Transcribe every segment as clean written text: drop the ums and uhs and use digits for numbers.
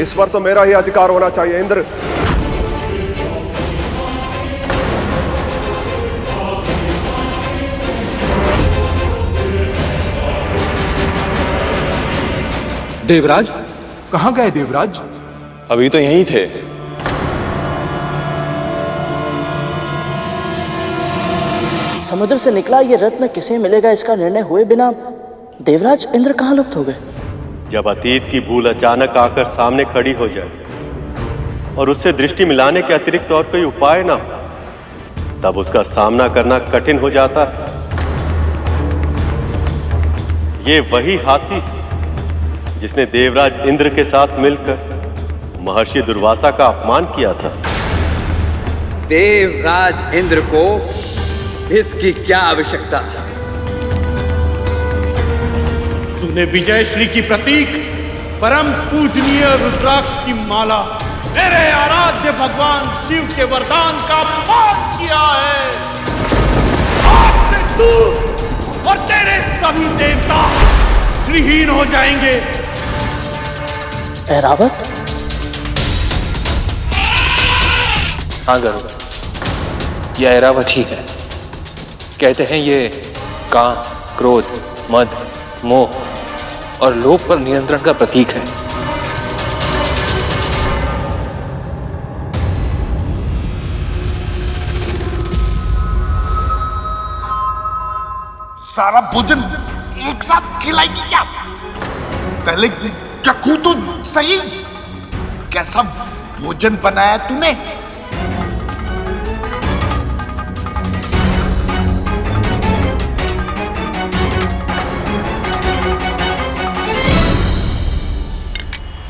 इस पर तो मेरा ही अधिकार होना चाहिए। इंद्र, देवराज, कहां गए देवराज? अभी तो यहीं थे। समुद्र से निकला ये रत्न किसे मिलेगा, इसका निर्णय हुए बिना देवराज इंद्र कहां लुप्त हो गए? जब अतीत की भूल अचानक आकर सामने खड़ी हो जाए और उससे दृष्टि मिलाने के अतिरिक्त और कोई उपाय ना हो, तब उसका सामना करना कठिन हो जाता है। ये वही हाथी जिसने देवराज इंद्र के साथ मिलकर महर्षि दुर्वासा का अपमान किया था। देवराज इंद्र को इसकी क्या आवश्यकता? तूने विजय श्री की प्रतीक परम पूजनीय रुद्राक्ष की माला मेरे आराध्य भगवान शिव के वरदान का अपमान किया है। आज से तू और तेरे सभी देवता श्रीहीन हो जाएंगे। ऐरावत? हाँ गरुड़, यह ऐरावत ही है। कहते हैं ये काम, क्रोध, मद, मोह और लोभ पर नियंत्रण का प्रतीक है। सारा भोजन एक साथ खिलाएगी क्या? पहले चखू तो सही, कैसा भोजन बनाया तूने?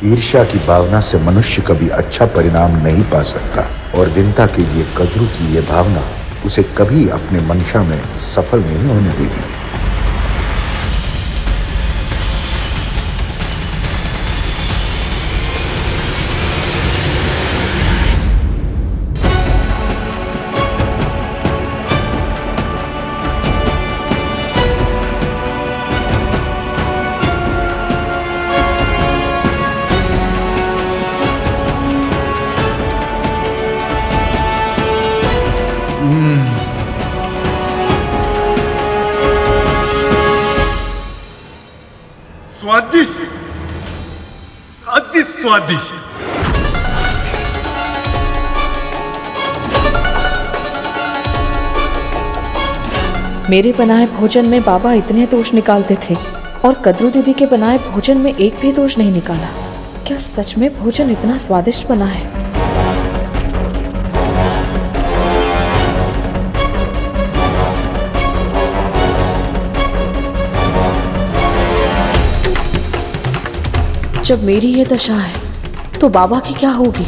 ईर्ष्या की भावना से मनुष्य कभी अच्छा परिणाम नहीं पा सकता और दीनता के लिए कद्रू की यह भावना उसे कभी अपने मंशा में सफल नहीं होने देगी। स्वादिष्ट, अति स्वादिष्ट। मेरे बनाए भोजन में बाबा इतने दोष निकालते थे और कद्रू दीदी के बनाए भोजन में एक भी दोष नहीं निकाला। क्या सच में भोजन इतना स्वादिष्ट बना है? जब मेरी ये दशा है तो बाबा की क्या होगी?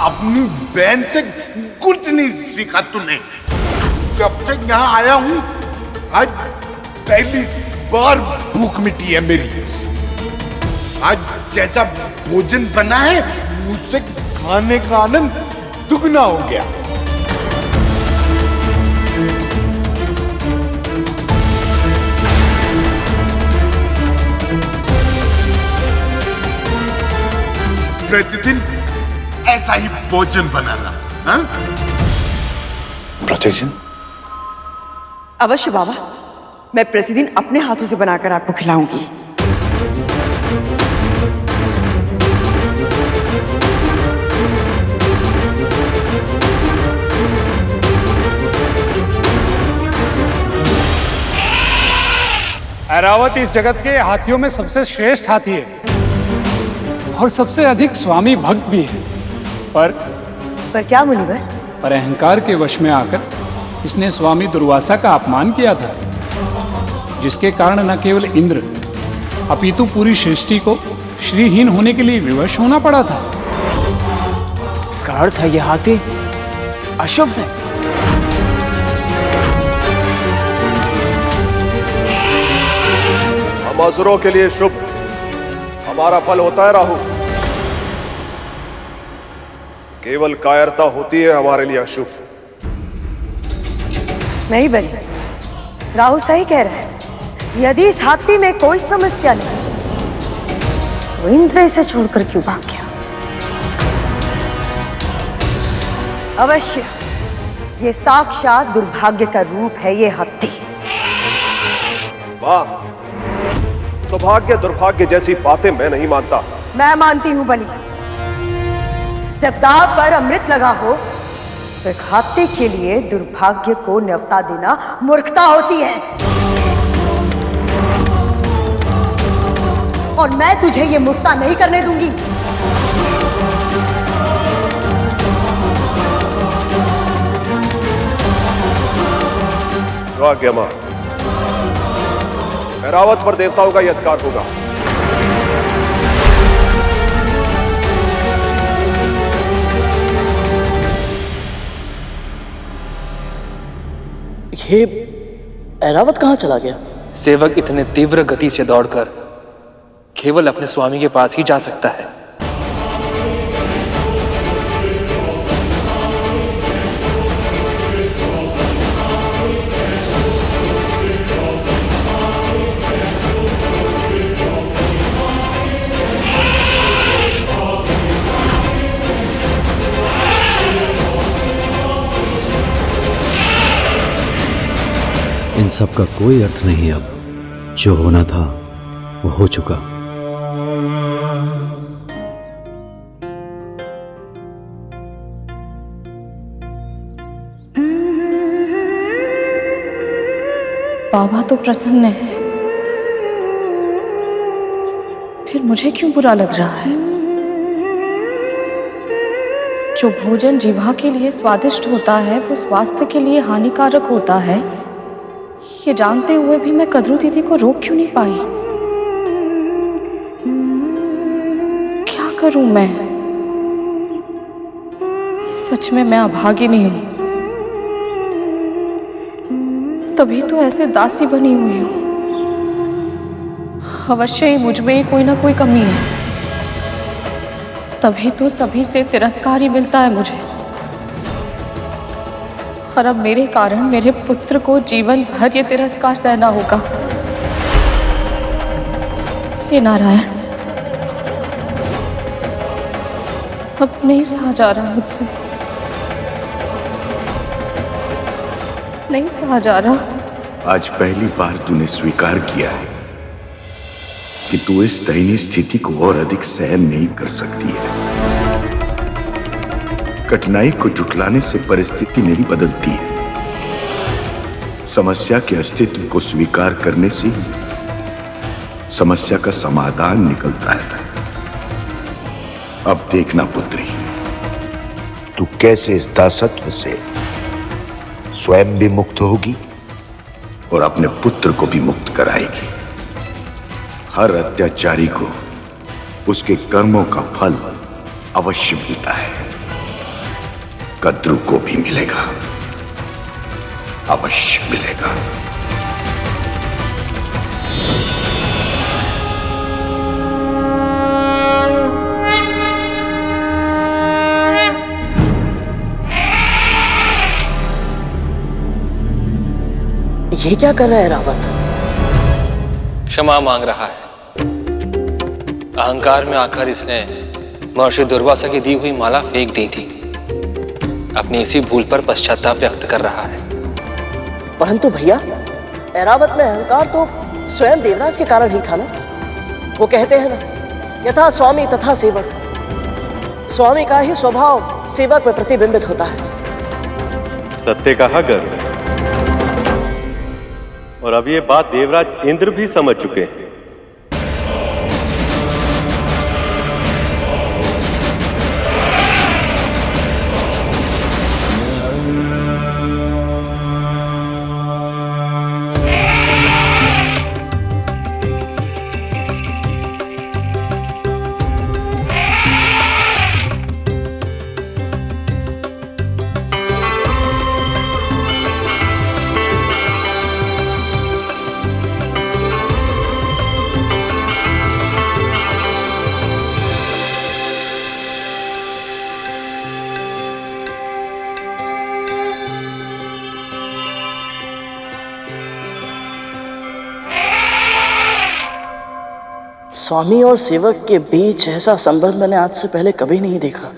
अपनी बहन से कुछ नहीं सीखा तूने। जब से यहाँ आया हूँ आज पहली बार भूख मिटी है मेरी। आज जैसा भोजन बना है मुझसे खाने का आनंद दुगना हो गया। प्रतिदिन ऐसा ही भोजन बनाना। हाँ? प्रतिदिन? अवश्य बाबा, मैं प्रतिदिन अपने हाथों से बनाकर आपको खिलाऊंगी। ऐरावत इस जगत के हाथियों में सबसे श्रेष्ठ हाथी है और सबसे अधिक स्वामी भक्त भी है। पर क्या मुनिवर? पर अहंकार के वश में आकर इसने स्वामी दुर्वासा का अपमान किया था, जिसके कारण न केवल इंद्र अपितु पूरी सृष्टि को श्रीहीन होने के लिए विवश होना पड़ा था। इसका अर्थ है यह हाथी अशुभ है। हम असुरों के लिए शुभ, हमारा फल होता है राहु। केवल कायरता होती है हमारे लिए अशुभ। नहीं बनी, राहु सही कह रहा है। यदि इस हाथी में कोई समस्या नहीं तो इंद्र इसे छोड़कर क्यों भाग गया? अवश्य ये साक्षात दुर्भाग्य का रूप है ये हाथी। वाह, सौभाग्य दुर्भाग्य जैसी बातें मैं नहीं मानता। मैं मानती हूं बलि। जब दांव पर अमृत लगा हो तो एक हाथी के लिए दुर्भाग्य को न्यौता देना मूर्खता होती है। और मैं तुझे ये मूर्खता नहीं करने दूंगी। आज्ञा मां, ऐरावत पर देवताओं का यह अधिकार होगा। ये ऐरावत कहाँ चला गया? सेवक इतने तीव्र गति से दौड़कर केवल अपने स्वामी के पास ही जा सकता है। इन सब का कोई अर्थ नहीं। अब जो होना था वो हो चुका। बाबा तो प्रसन्न है, फिर मुझे क्यों बुरा लग रहा है? जो भोजन जीवा के लिए स्वादिष्ट होता है वो स्वास्थ्य के लिए हानिकारक होता है, ये जानते हुए भी मैं कद्रू दीदी को रोक क्यों नहीं पाई? क्या करूं मैं? सच में मैं अभागिनी हूं, तभी तो ऐसे दासी बनी हुई हूं। अवश्य ही मुझ में कोई ना कोई कमी है, तभी तो सभी से तिरस्कार ही मिलता है मुझे। और अब मेरे कारण मेरे पुत्र को जीवन भर ये तिरस्कार सहना होगा। हे नारायण, अब नहीं सहा जा रहा मुझसे, नहीं सहा जा रहा। आज पहली बार तूने स्वीकार किया है कि तू इस दयनीय स्थिति को और अधिक सहन नहीं कर सकती है। कठिनाई को जुटलाने से परिस्थिति नहीं बदलती है। समस्या के अस्तित्व को स्वीकार करने से ही समस्या का समाधान निकलता है। अब देखना पुत्री, तू कैसे इस दासत्व से स्वयं भी मुक्त होगी और अपने पुत्र को भी मुक्त कराएगी। हर अत्याचारी को उसके कर्मों का फल अवश्य मिलता है। कद्रू को भी मिलेगा, अवश्य मिलेगा। ये क्या कर रहा है रावत? क्षमा मांग रहा है। अहंकार में आकर इसने महर्षि दुर्वासा की दी हुई माला फेंक दी थी। अपनी इसी भूल पर पश्चाताप व्यक्त कर रहा है। परंतु भैया, ऐरावत में अहंकार तो स्वयं देवराज के कारण ही था ना। वो कहते हैं ना, यथा स्वामी तथा सेवक। स्वामी का ही स्वभाव सेवक में प्रतिबिंबित होता है। सत्य कहा गर्व। और अब ये बात देवराज इंद्र भी समझ चुके हैं। स्वामी और सेवक के बीच ऐसा संबंध मैंने आज से पहले कभी नहीं देखा।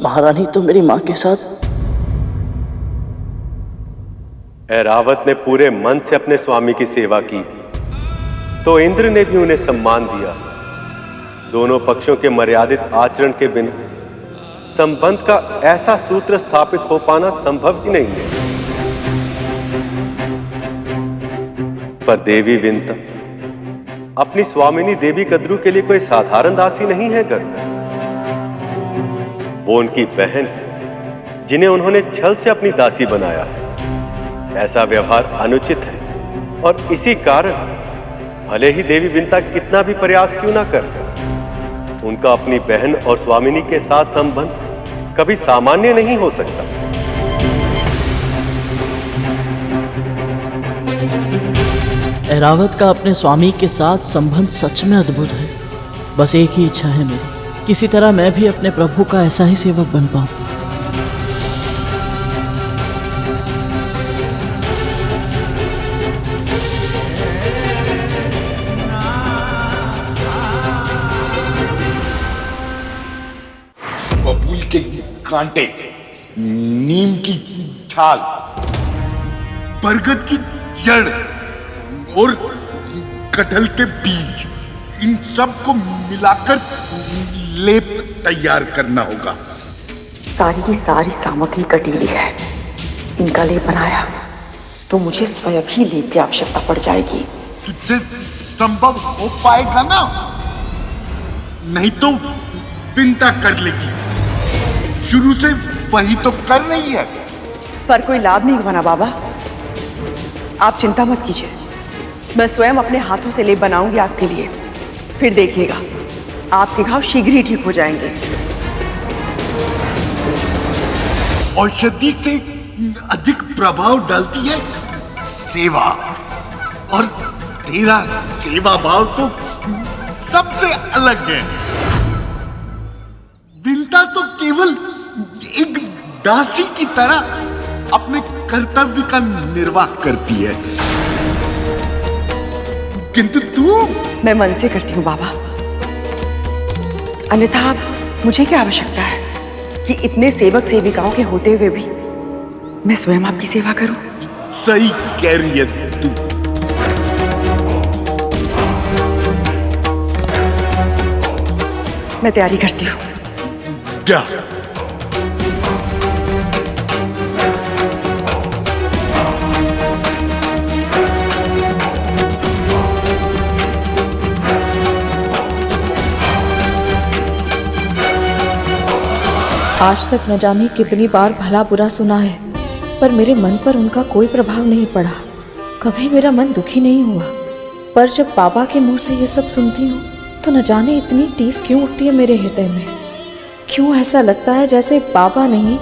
महारानी तो मेरी मां के साथ। ऐरावत ने पूरे मन से अपने स्वामी की सेवा की, तो इंद्र ने भी उन्हें सम्मान दिया। दोनों पक्षों के मर्यादित आचरण के बिना संबंध का ऐसा सूत्र स्थापित हो पाना संभव ही नहीं है। पर देवी विंता अपनी स्वामिनी देवी कद्रू के लिए कोई साधारण दासी नहीं है गरुड़। वो उनकी बहन है, जिन्हें उन्होंने छल से अपनी दासी बनाया है। ऐसा व्यवहार अनुचित है और इसी कारण भले ही देवी विंता कितना भी प्रयास क्यों ना कर, उनका अपनी बहन और स्वामिनी के साथ संबंध कभी सामान्य नहीं हो सकता। ऐरावत का अपने स्वामी के साथ संबंध सच में अद्भुत है। बस एक ही इच्छा है मेरी, किसी तरह मैं भी अपने प्रभु का ऐसा ही सेवक बन पाऊं। बबूल के कांटे, नीम की छाल, बरगद की जड़ और कटहल के बीज, इन सब को मिलाकर लेप तैयार करना होगा। सारी की सारी सामग्री कटीली है। इनका लेप बनाया तो मुझे स्वयं ही लेप की आवश्यकता पड़ जाएगी। तुझसे संभव हो पाएगा ना? नहीं तो विंता कर लेगी। शुरू से वही तो कर रही है। पर कोई लाभ नहीं बना बाबा। आप चिंता मत कीजिए, मैं स्वयं अपने हाथों से लेप बनाऊंगी आपके लिए। फिर देखिएगा, आपके घाव शीघ्र ही ठीक हो जाएंगे। औषधि से अधिक प्रभाव डालती है सेवा, और तेरा सेवा भाव तो सबसे अलग है। विंता तो केवल एक दासी की तरह अपने कर्तव्य का निर्वाह करती है, किंतु तू। मैं मन से करती हूँ बाबा, अन्यथा मुझे क्या आवश्यकता है कि इतने सेवक सेविकाओं के होते हुए भी मैं स्वयं आपकी सेवा करूं? सही कह रही है तू। मैं तैयारी करती हूँ। क्या? आज तक न जाने कितनी बार भला बुरा सुना है, पर मेरे मन पर उनका कोई प्रभाव नहीं पड़ा। कभी मेरा मन दुखी नहीं हुआ। पर जब बाबा के मुंह से ये सब सुनती हूँ तो न जाने इतनी टीस क्यों उठती है मेरे हृदय में। क्यों ऐसा लगता है जैसे बाबा नहीं,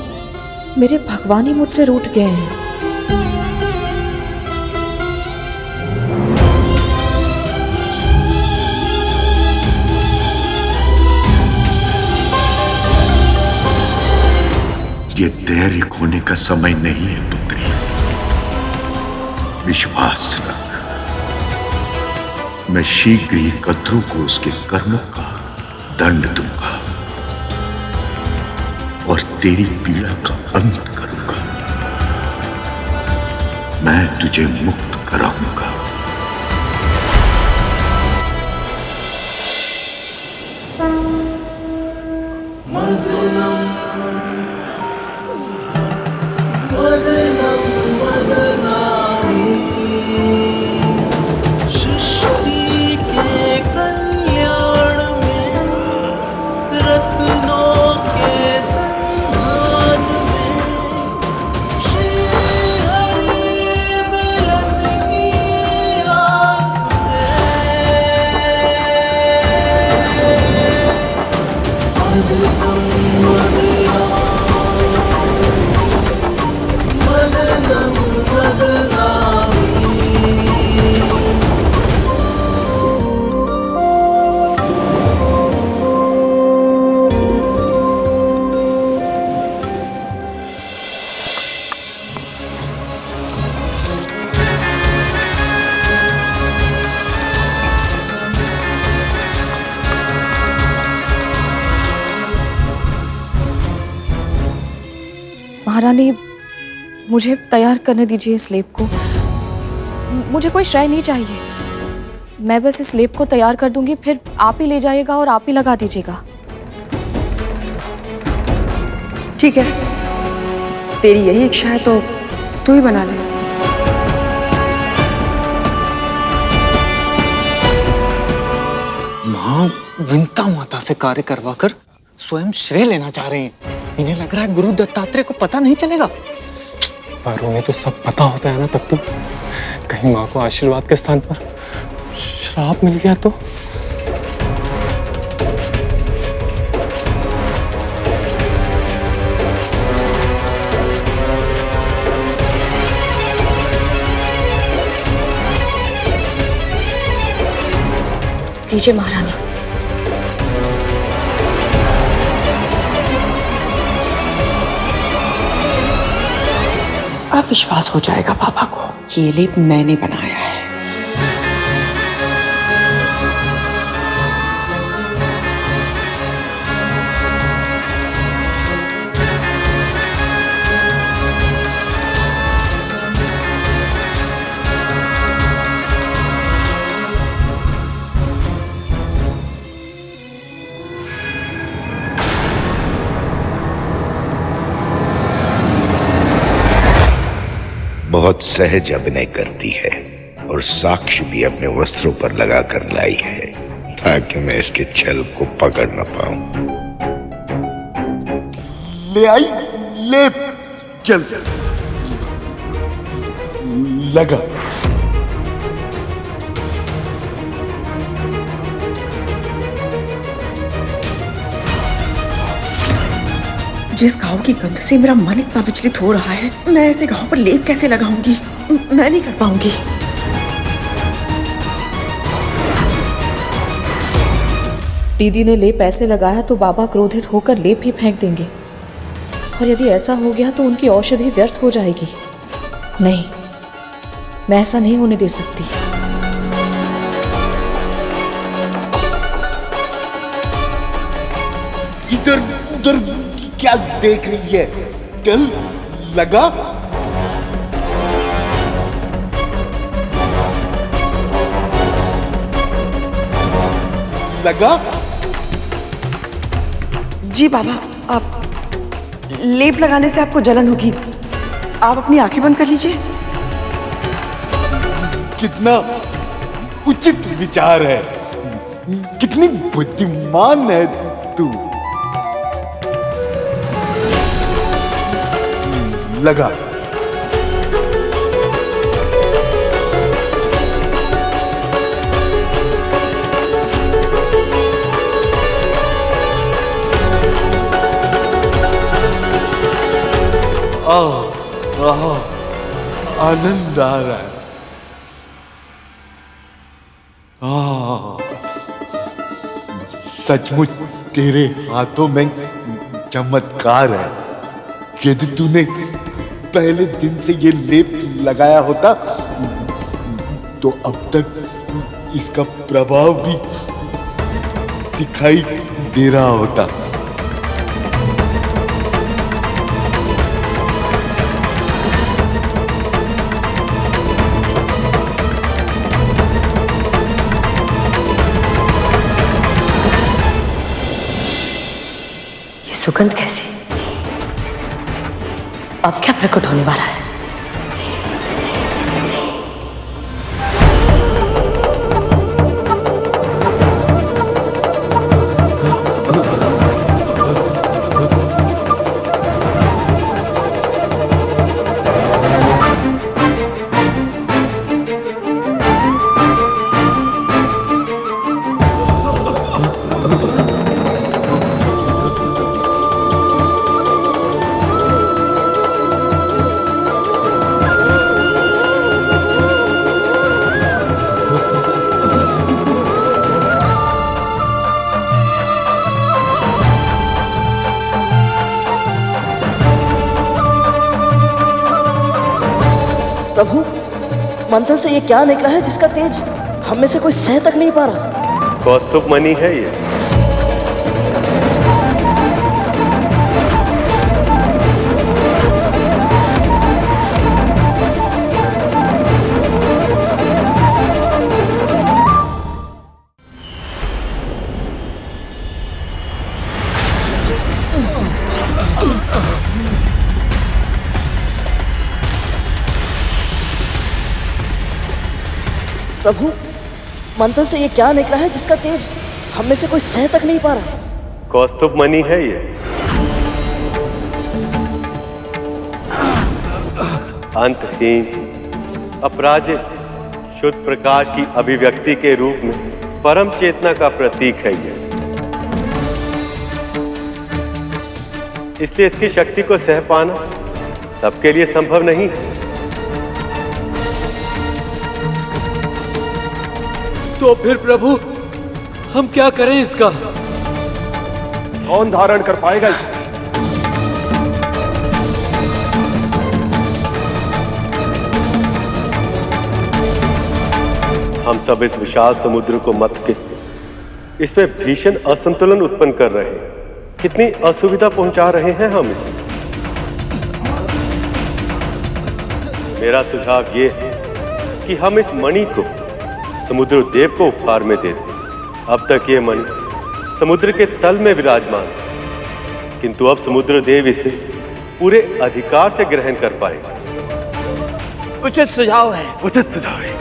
मेरे भगवान ही मुझसे रूठ गए हैं। ये धैर्य खोने का समय नहीं है पुत्री। विश्वास रख, मैं शीघ्र ही कद्रू को उसके कर्मों का दंड दूंगा और तेरी पीड़ा का अंत करूंगा। मैं तुझे मुक्त कराऊंगा। महारानी, मुझे तैयार करने दीजिए इस लेप को। मुझे कोई श्रेय नहीं चाहिए। मैं बस इस लेप को तैयार कर दूंगी, फिर आप ही ले जाइएगा और आप ही लगा दीजिएगा। ठीक है, तेरी यही इच्छा है तो तू ही बना ले। माँ विंता माता से कार्य करवाकर स्वयं श्रेय लेना चाह रहे हैं। इन्हें लग रहा है गुरु दत्तात्रेय को पता नहीं चलेगा। पर उन्हें तो सब पता होता है ना, तब तो कहीं माँ को आशीर्वाद के स्थान पर श्राप मिल गया तो। दीजिए महारानी। अब विश्वास हो जाएगा पापा को, ये लेप मैंने बनाया है। बहुत सहज अभिनय करती है और साक्ष्य भी अपने वस्त्रों पर लगाकर लाई है ताकि मैं इसके छल को पकड़ न पाऊं। ले आई लेप, चल लगा। जिस घाव की गंध से मेरा मन इतना विचलित हो रहा है, मैं ऐसे घाव पर लेप कैसे लगाऊंगी? मैं नहीं कर पाऊंगी। दीदी ने लेप ऐसे लगाया तो बाबा क्रोधित होकर लेप ही फेंक देंगे, और यदि ऐसा हो गया तो उनकी औषधि व्यर्थ हो जाएगी। नहीं, मैं ऐसा नहीं होने दे सकती। इधर उधर क्या देख रही है? चल लगा। लगा। जी बाबा, आप लेप लगाने से आपको जलन होगी, आप अपनी आंखें बंद कर लीजिए। कितना उचित विचार है, कितनी बुद्धिमान है तू। लगा। आनंद आ रहा है। सचमुच तेरे हाथों में चमत्कार है। यदि तूने पहले दिन से ये लेप लगाया होता तो अब तक इसका प्रभाव भी दिखाई दे रहा होता। ये सुगंध कैसी? अब क्या प्रकट होने वाला है? प्रभु, मंथन से ये क्या निकला है जिसका तेज हम में से कोई सह तक नहीं पा रहा? कौस्तुभ मणि है ये। प्रभु, मंथन से ये क्या निकला है जिसका तेज हम में से कोई सह तक नहीं पा रहा? कौस्तुभ मणि है ये। अंतहीन, अपराजित, शुद्ध प्रकाश की अभिव्यक्ति के रूप में परम चेतना का प्रतीक है ये। इसलिए इसकी शक्ति को सह पाना सबके लिए संभव नहीं है। तो फिर प्रभु हम क्या करें इसका? कौन धारण कर पाएगा इसे? हम सब इस विशाल समुद्र को मथ के इसमें भीषण असंतुलन उत्पन्न कर रहे हैं। कितनी असुविधा पहुंचा रहे हैं हम इसे। मेरा सुझाव ये है कि हम इस मणि को समुद्र देव को उपहार में दे दें। अब तक ये मणि समुद्र के तल में विराजमान, किंतु अब समुद्र देव इसे पूरे अधिकार से ग्रहण कर पाएगा। उचित सुझाव है। उचित सुझाव है।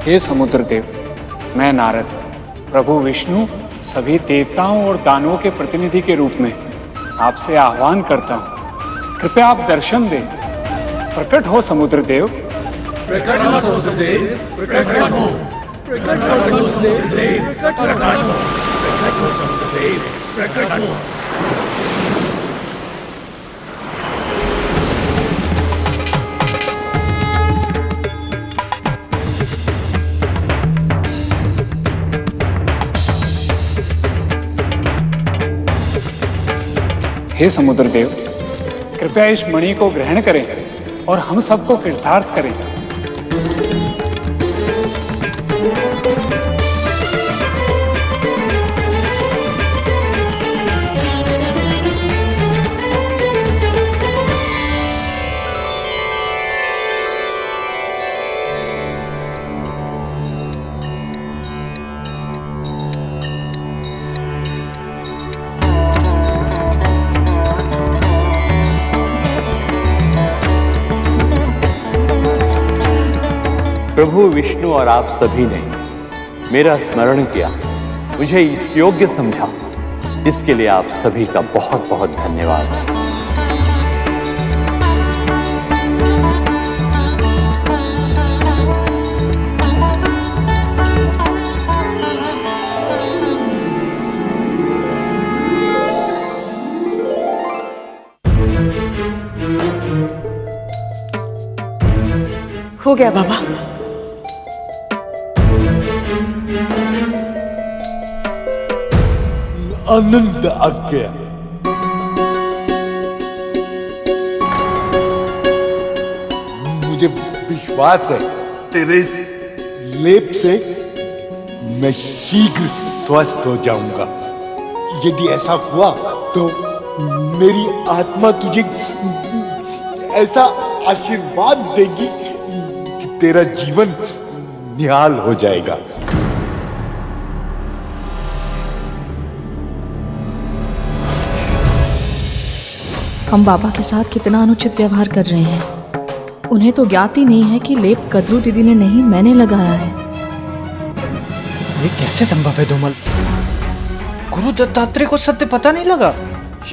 हे समुद्र देव, मैं नारद, प्रभु विष्णु सभी देवताओं और दानवों के प्रतिनिधि के रूप में आपसे आह्वान करता हूँ। कृपया आप दर्शन दें। प्रकट हो समुद्र देव। प्रकट हो समुद्र देव, प्रकट हो। प्रकट हो समुद्र देव, प्रकट हो। प्रकट हो समुद्र देव, प्रकट हो। हे समुद्र देव, कृपया इस मणि को ग्रहण करें और हम सबको कृतार्थ करें। प्रभु विष्णु और आप सभी ने मेरा स्मरण किया, मुझे इस योग्य समझा, इसके लिए आप सभी का बहुत बहुत धन्यवाद। हो गया बाबा। आनंद आ गया। मुझे विश्वास है तेरे इस लेप से मैं शीघ्र स्वस्थ हो जाऊंगा। यदि ऐसा हुआ तो मेरी आत्मा तुझे ऐसा आशीर्वाद देगी कि तेरा जीवन निहाल हो जाएगा। हम बाबा के साथ कितना अनुचित व्यवहार कर रहे हैं। उन्हें तो ज्ञात ही नहीं है कि लेप कद्रू दीदी ने नहीं, मैंने लगाया है। ये कैसे संभव है धूमल? गुरु दत्तात्रेय को सत्य पता नहीं लगा?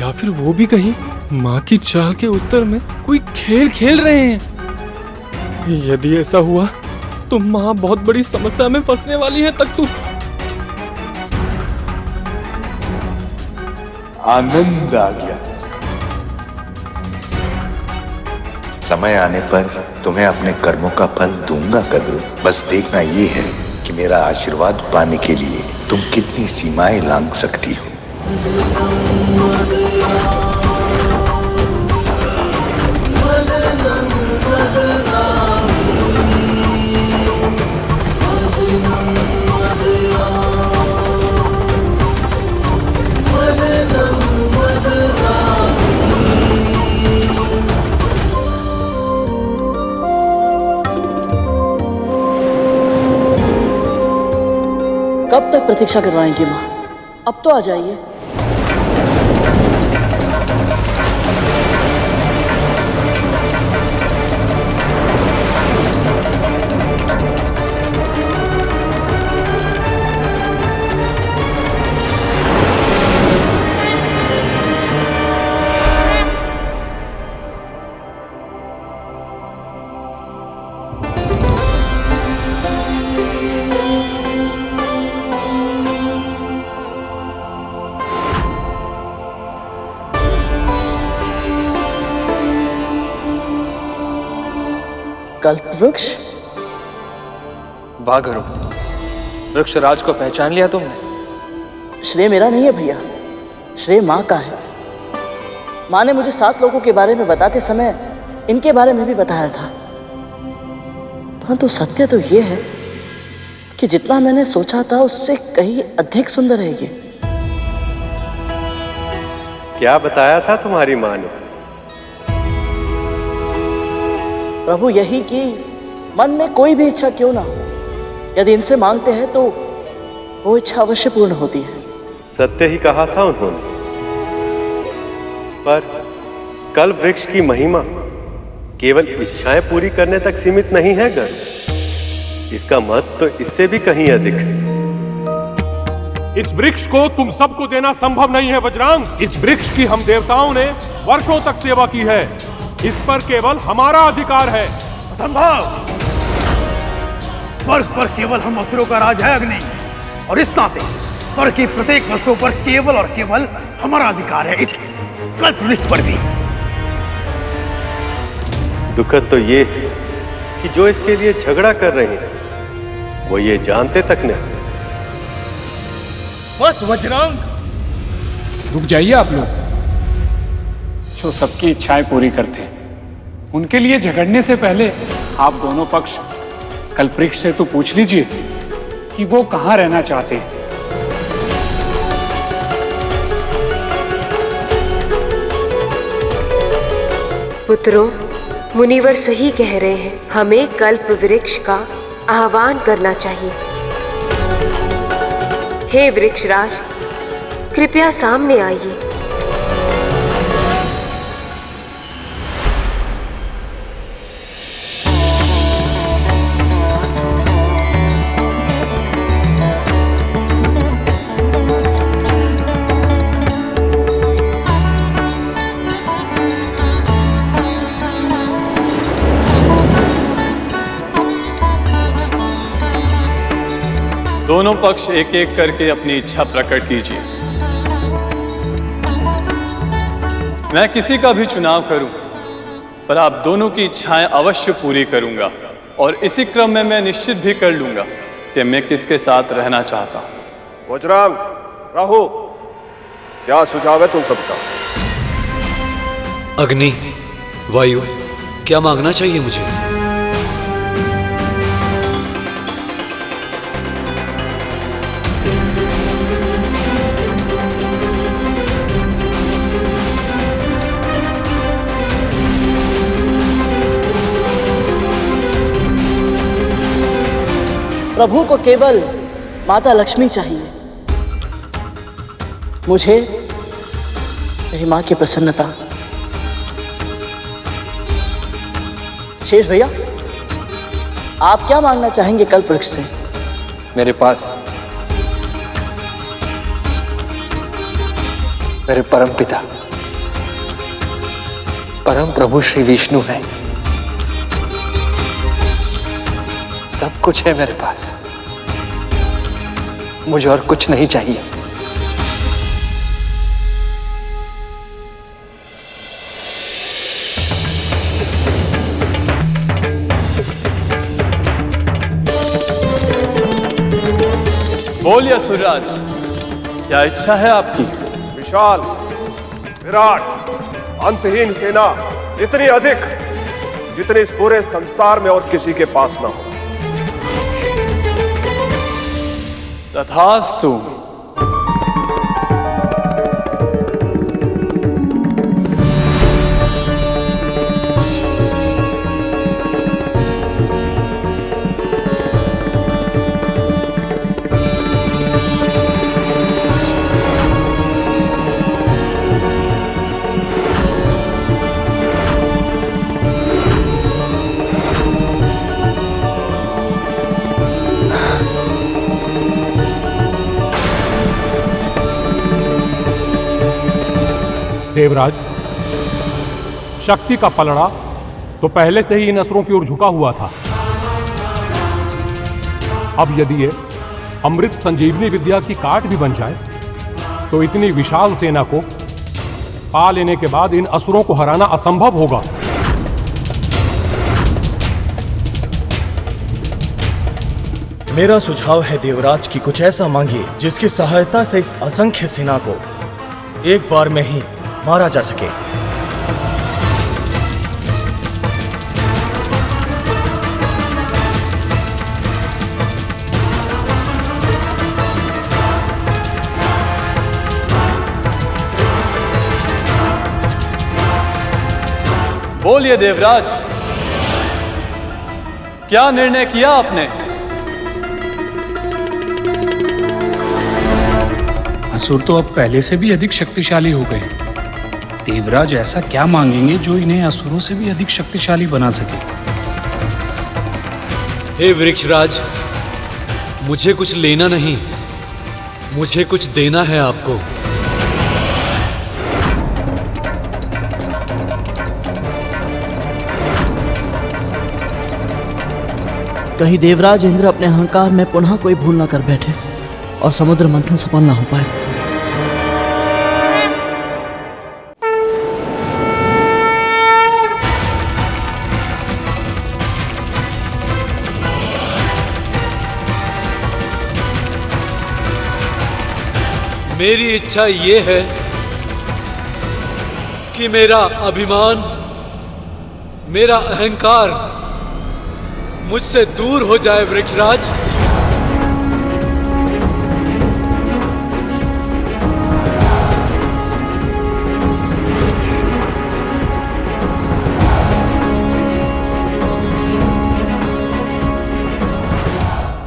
या फिर वो भी कहीं माँ की चाल के उत्तर में कोई खेल खेल रहे हैं। यदि ऐसा हुआ तो माँ बहुत बड़ी समस्या में फंसने वाली है। तक तू आनंद आ गया। समय आने पर तुम्हें अपने कर्मों का फल दूंगा कद्रू। बस देखना ये है कि मेरा आशीर्वाद पाने के लिए तुम कितनी सीमाएं लांघ सकती हो। कब तक प्रतीक्षा करवाएंगी माँ? अब तो आ जाइए। कल्पवृक्ष? वाह गरुड़, वृक्षराज को पहचान लिया तुमने? श्रेय मेरा नहीं है भैया, श्रेय माँ का है। माँ ने मुझे 7 लोगों के बारे में बताते समय इनके बारे में भी बताया था। परंतु सत्य तो ये है कि जितना मैंने सोचा था उससे कहीं अधिक सुंदर है ये। क्या बताया था तुम्हारी माँ ने? प्रभु यही कि मन में कोई भी इच्छा क्यों ना हो, यदि इनसे मांगते हैं तो वो इच्छा अवश्य पूर्ण होती है। सत्य ही कहा था उन्होंने। पर कल्प वृक्ष की महिमा केवल इच्छाएं पूरी करने तक सीमित नहीं है गरुड़। इसका महत्व तो इससे भी कहीं अधिक है। इस वृक्ष को तुम सबको देना संभव नहीं है वज्रांग। इस वृक्ष की हम देवताओं ने वर्षों तक सेवा की है। इस पर केवल हमारा अधिकार है। असंभव। स्वर्ग पर केवल हम असुरों का राज है अग्नि, और इस नाते स्वर्ग की प्रत्येक वस्तु पर केवल और केवल हमारा अधिकार है, इस कल्प वृक्ष पर भी। दुखद तो ये है कि जो इसके लिए झगड़ा कर रहे हैं वो ये जानते तक नहीं। बस वज्रांग, रुक जाइए आप लोग। जो सबकी इच्छाएं पूरी करते हैं उनके लिए झगड़ने से पहले आप दोनों पक्ष कल्पवृक्ष से तो पूछ लीजिए कि वो कहां रहना चाहते हैं। पुत्रों, मुनिवर सही कह रहे हैं। हमें कल्प वृक्ष का आह्वान करना चाहिए। हे वृक्षराज, कृपया सामने आइए। दोनों पक्ष एक एक करके अपनी इच्छा प्रकट कीजिए। मैं किसी का भी चुनाव करूं, पर आप दोनों की इच्छाएं अवश्य पूरी करूंगा, और इसी क्रम में मैं निश्चित भी कर लूंगा कि मैं किसके साथ रहना चाहता हूं। वज्रांग, राहु, क्या सुझाव है तुम सबका? अग्नि, वायु, क्या मांगना चाहिए मुझे? प्रभु को केवल माता लक्ष्मी चाहिए। मुझे मेरी मां की प्रसन्नता। शेष भैया, आप क्या मांगना चाहेंगे कल्प वृक्ष से? मेरे पास मेरे परम पिता, परम प्रभु श्री विष्णु है। सब कुछ है मेरे पास, मुझे और कुछ नहीं चाहिए। बोलिए असुरराज, क्या इच्छा है आपकी? विशाल, विराट, अंतहीन सेना, इतनी अधिक जितनी इस पूरे संसार में और किसी के पास ना हो। तथास्तु। देवराज, शक्ति का पलड़ा तो पहले से ही इन असुरों की ओर झुका हुआ था। अब यदि ये अमृत संजीवनी विद्या की काट भी बन जाए तो इतनी विशाल सेना को पा लेने के बाद इन असुरों को हराना असंभव होगा। मेरा सुझाव है देवराज की कुछ ऐसा मांगिए जिसकी सहायता से इस असंख्य सेना को एक बार में ही मारा जा सके। बोलिए देवराज, क्या निर्णय किया आपने? असुर तो अब पहले से भी अधिक शक्तिशाली हो गए। देवराज ऐसा क्या मांगेंगे जो इन्हें असुरों से भी अधिक शक्तिशाली बना सके? हे वृक्षराज, मुझे कुछ लेना नहीं, मुझे कुछ देना है आपको। कहीं देवराज इंद्र अपने अहंकार में पुनः कोई भूल ना कर बैठे और समुद्र मंथन सफल ना हो पाए। मेरी इच्छा ये है कि मेरा अभिमान, मेरा अहंकार मुझसे दूर हो जाए वृक्षराज।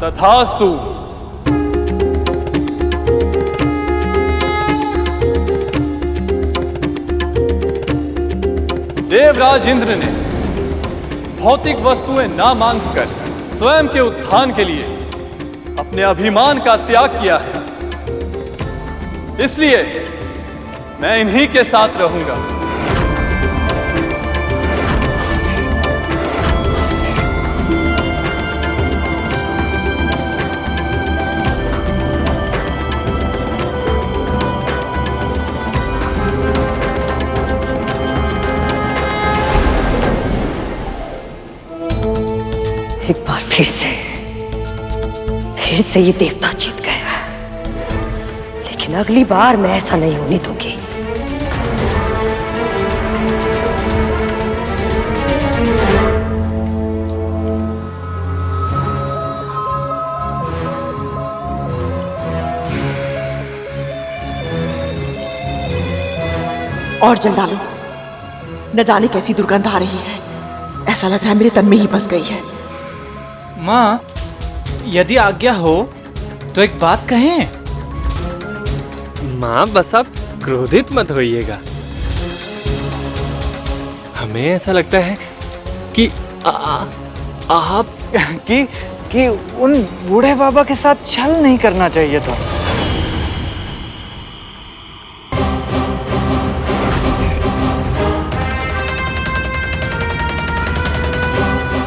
तथास्तु। देवराज इंद्र ने भौतिक वस्तुएं ना मांगकर स्वयं के उत्थान के लिए अपने अभिमान का त्याग किया है, इसलिए मैं इन्हीं के साथ रहूंगा। एक बार फिर से ये देवता जीत गए, लेकिन अगली बार मैं ऐसा नहीं होने दूंगी। और जल डालो, न जाने कैसी दुर्गंध आ रही है। ऐसा लग रहा है मेरे तन में ही बस गई है। माँ, यदि आज्ञा हो तो एक बात कहें? माँ, बस आप क्रोधित मत होइएगा। हमें ऐसा लगता है कि आप कि उन बूढ़े बाबा के साथ छल नहीं करना चाहिए था।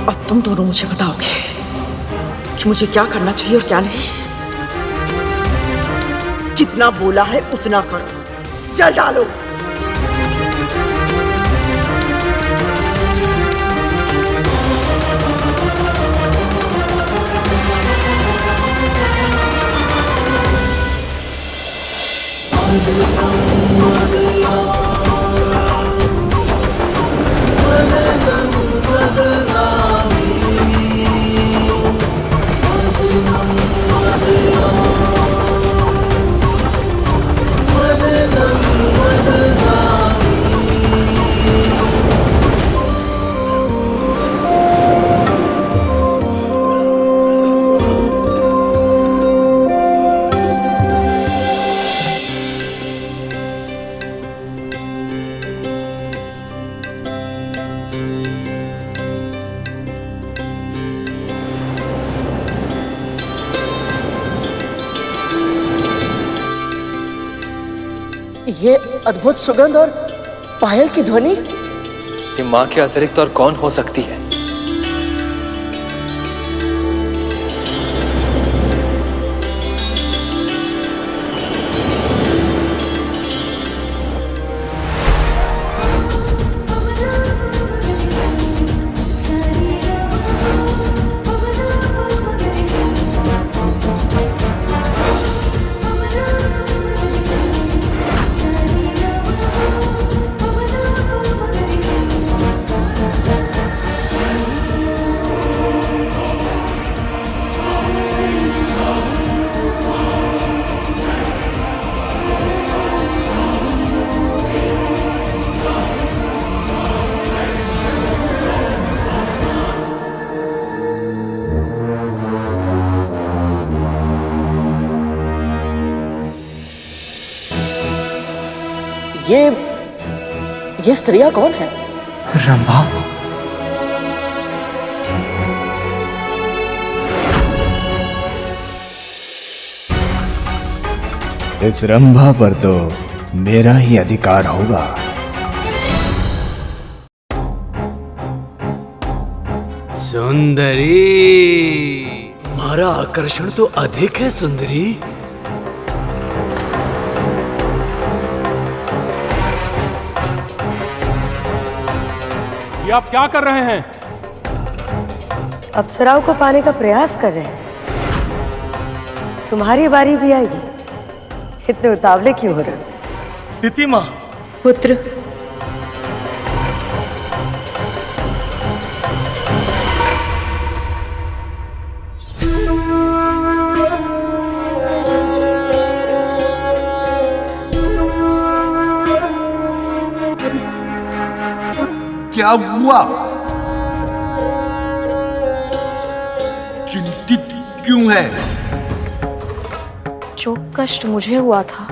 अब तुम दोनों मुझे बताओगे कि मुझे क्या करना चाहिए और क्या नहीं। जितना बोला है उतना करो, जल डालो। ये अद्भुत सुगंध और पायल की ध्वनि, ये माँ के अतिरिक्त और कौन हो सकती है? ये स्त्रियां कौन है? रंभा। इस रंभा पर तो मेरा ही अधिकार होगा। सुंदरी, तुम्हारा आकर्षण तो अधिक है सुंदरी। ये आप क्या कर रहे हैं? अप्सराओं को पाने का प्रयास कर रहे हैं। तुम्हारी बारी भी आएगी। इतने उतावले क्यों हो रहे हो? तिथि माँ। पुत्र, क्या हुआ? चिंतित क्यों है? जो कष्ट मुझे हुआ था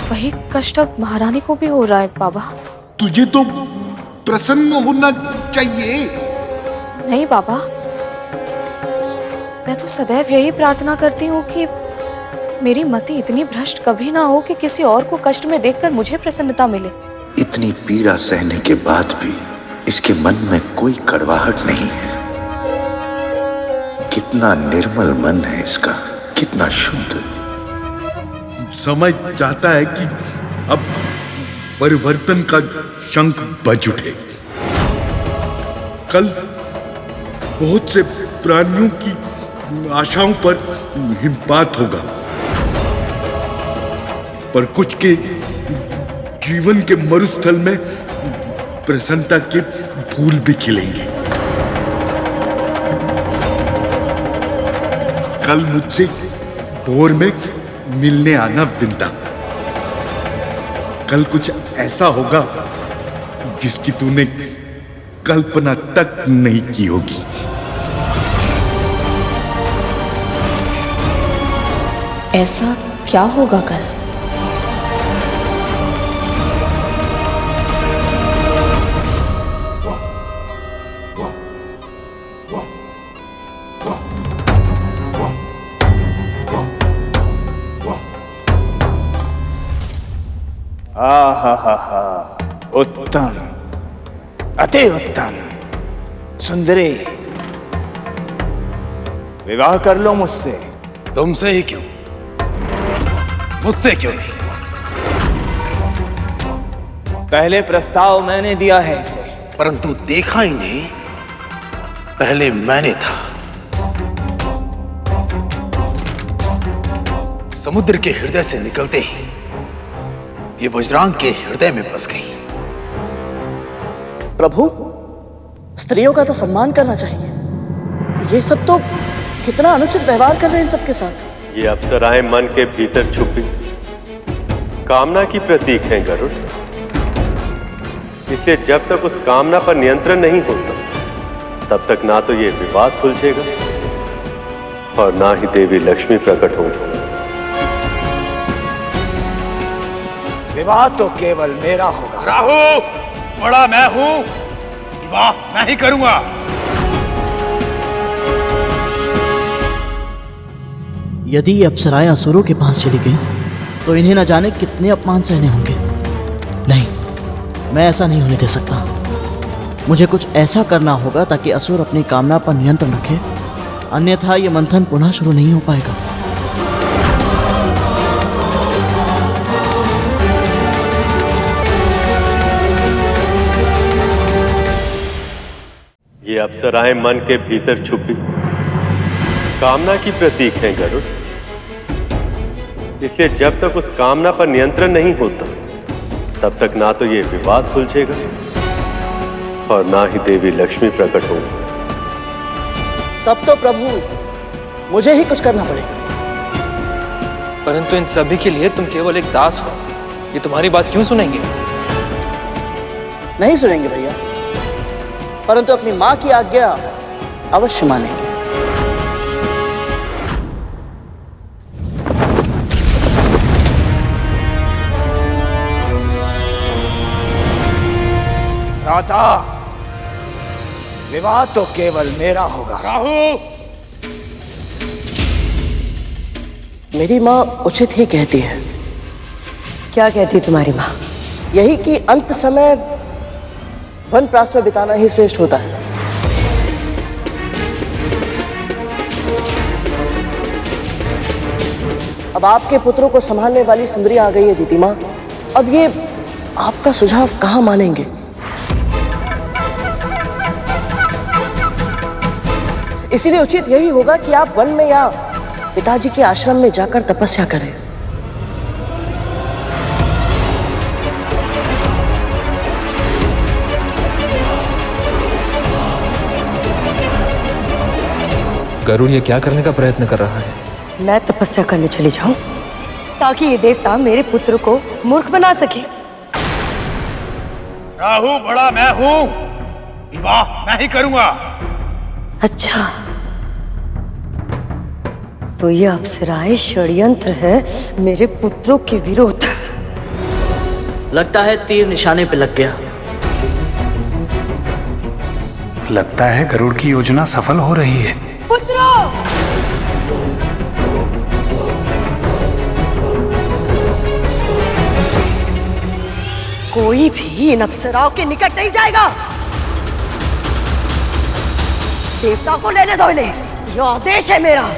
वही कष्ट अब महारानी को भी हो रहा है बाबा। तुझे तो प्रसन्न होना चाहिए। नहीं बाबा, मैं तो सदैव यही प्रार्थना करती हूँ कि मेरी मति इतनी भ्रष्ट कभी ना हो कि किसी और को कष्ट में देखकर मुझे प्रसन्नता मिले। इतनी पीड़ा सहने के बाद भी इसके मन में कोई कड़वाहट नहीं है। कितना निर्मल मन है इसका, कितना शुद्ध। समझ चाहता है कि अब परिवर्तन का शंख बज उठे। कल बहुत से प्राणियों की आशाओं पर हिमपात होगा, पर कुछ के जीवन के मरुस्थल में प्रसन्नता के फूल भी खिलेंगे। कल मुझसे भोर में मिलने आना विंता। कल कुछ ऐसा होगा जिसकी तूने कल्पना तक नहीं की होगी। ऐसा क्या होगा कल? आहा, उत्तम, अति उत्तम। सुंदरी, विवाह कर लो मुझसे। तुमसे ही क्यों? मुझसे क्यों नहीं? पहले प्रस्ताव मैंने दिया है इसे, परंतु देखा ही नहीं, पहले मैंने था। समुद्र के हृदय से निकलते ही ये वज्रांग के हृदय में बस गई। प्रभु, स्त्रियों का तो सम्मान करना चाहिए। ये सब तो कितना अनुचित व्यवहार कर रहे हैं इन सबके साथ। ये अप्सराएं मन के भीतर छुपी कामना की प्रतीक हैं गरुड़। इसलिए जब तक उस कामना पर नियंत्रण नहीं होता, तब तक ना तो ये विवाद सुलझेगा और ना ही देवी लक्ष्मी प्रकट होगी। विवाह तो केवल मेरा होगा। राहु, बड़ा मैं हूं, विवाह मैं ही करूंगा। यदि ये अप्सराएं असुरों के पास चली गई तो इन्हें न जाने कितने अपमान सहने होंगे। नहीं, मैं ऐसा नहीं होने दे सकता। मुझे कुछ ऐसा करना होगा ताकि असुर अपनी कामना पर नियंत्रण रखे, अन्यथा ये मंथन पुनः शुरू नहीं हो पाएगा। ये अप्सराएं मन के भीतर छुपी कामना की प्रतीक हैं गरुड़। इसलिए जब तक उस कामना पर नियंत्रण नहीं होता, तब तक ना तो ये विवाद सुलझेगा और ना ही देवी लक्ष्मी प्रकट होगी। तब तो प्रभु मुझे ही कुछ करना पड़ेगा। परंतु इन सभी के लिए तुम केवल एक दास हो। ये तुम्हारी बात क्यों सुनेंगे? नहीं सुनेंगे भैया, परंतु अपनी मां की आज्ञा अवश्य मानेंगे। भ्राता, विवाह तो केवल मेरा होगा। राहु, मेरी माँ उचित ही कहती है। क्या कहती तुम्हारी माँ? यही कि अंत समय वनप्रास में बिताना ही श्रेष्ठ होता है। अब आपके पुत्रों को संभालने वाली सुंदरी आ गई है दीदी माँ। अब ये आपका सुझाव कहाँ मानेंगे? इसीलिए उचित यही होगा कि आप वन में या पिताजी के आश्रम में जाकर तपस्या करें। गरुड़ ये क्या करने का प्रयत्न कर रहा है? मैं तपस्या करने चली जाऊं ताकि ये देवता मेरे पुत्र को मूर्ख बना सके। राहु बड़ा मैं हूं, विवाह मैं ही करूंगा। अच्छा, तो ये अप्सराएं षड्यंत्र है मेरे पुत्रों के विरुद्ध। लगता है तीर निशाने पे लग गया। लगता है गरुड़ की योजना सफल हो रही है। पुत्रों, कोई भी इन अप्सराओं के निकट नहीं जाएगा। देवता को लेने दो इन्हें, यह आदेश है मेरा।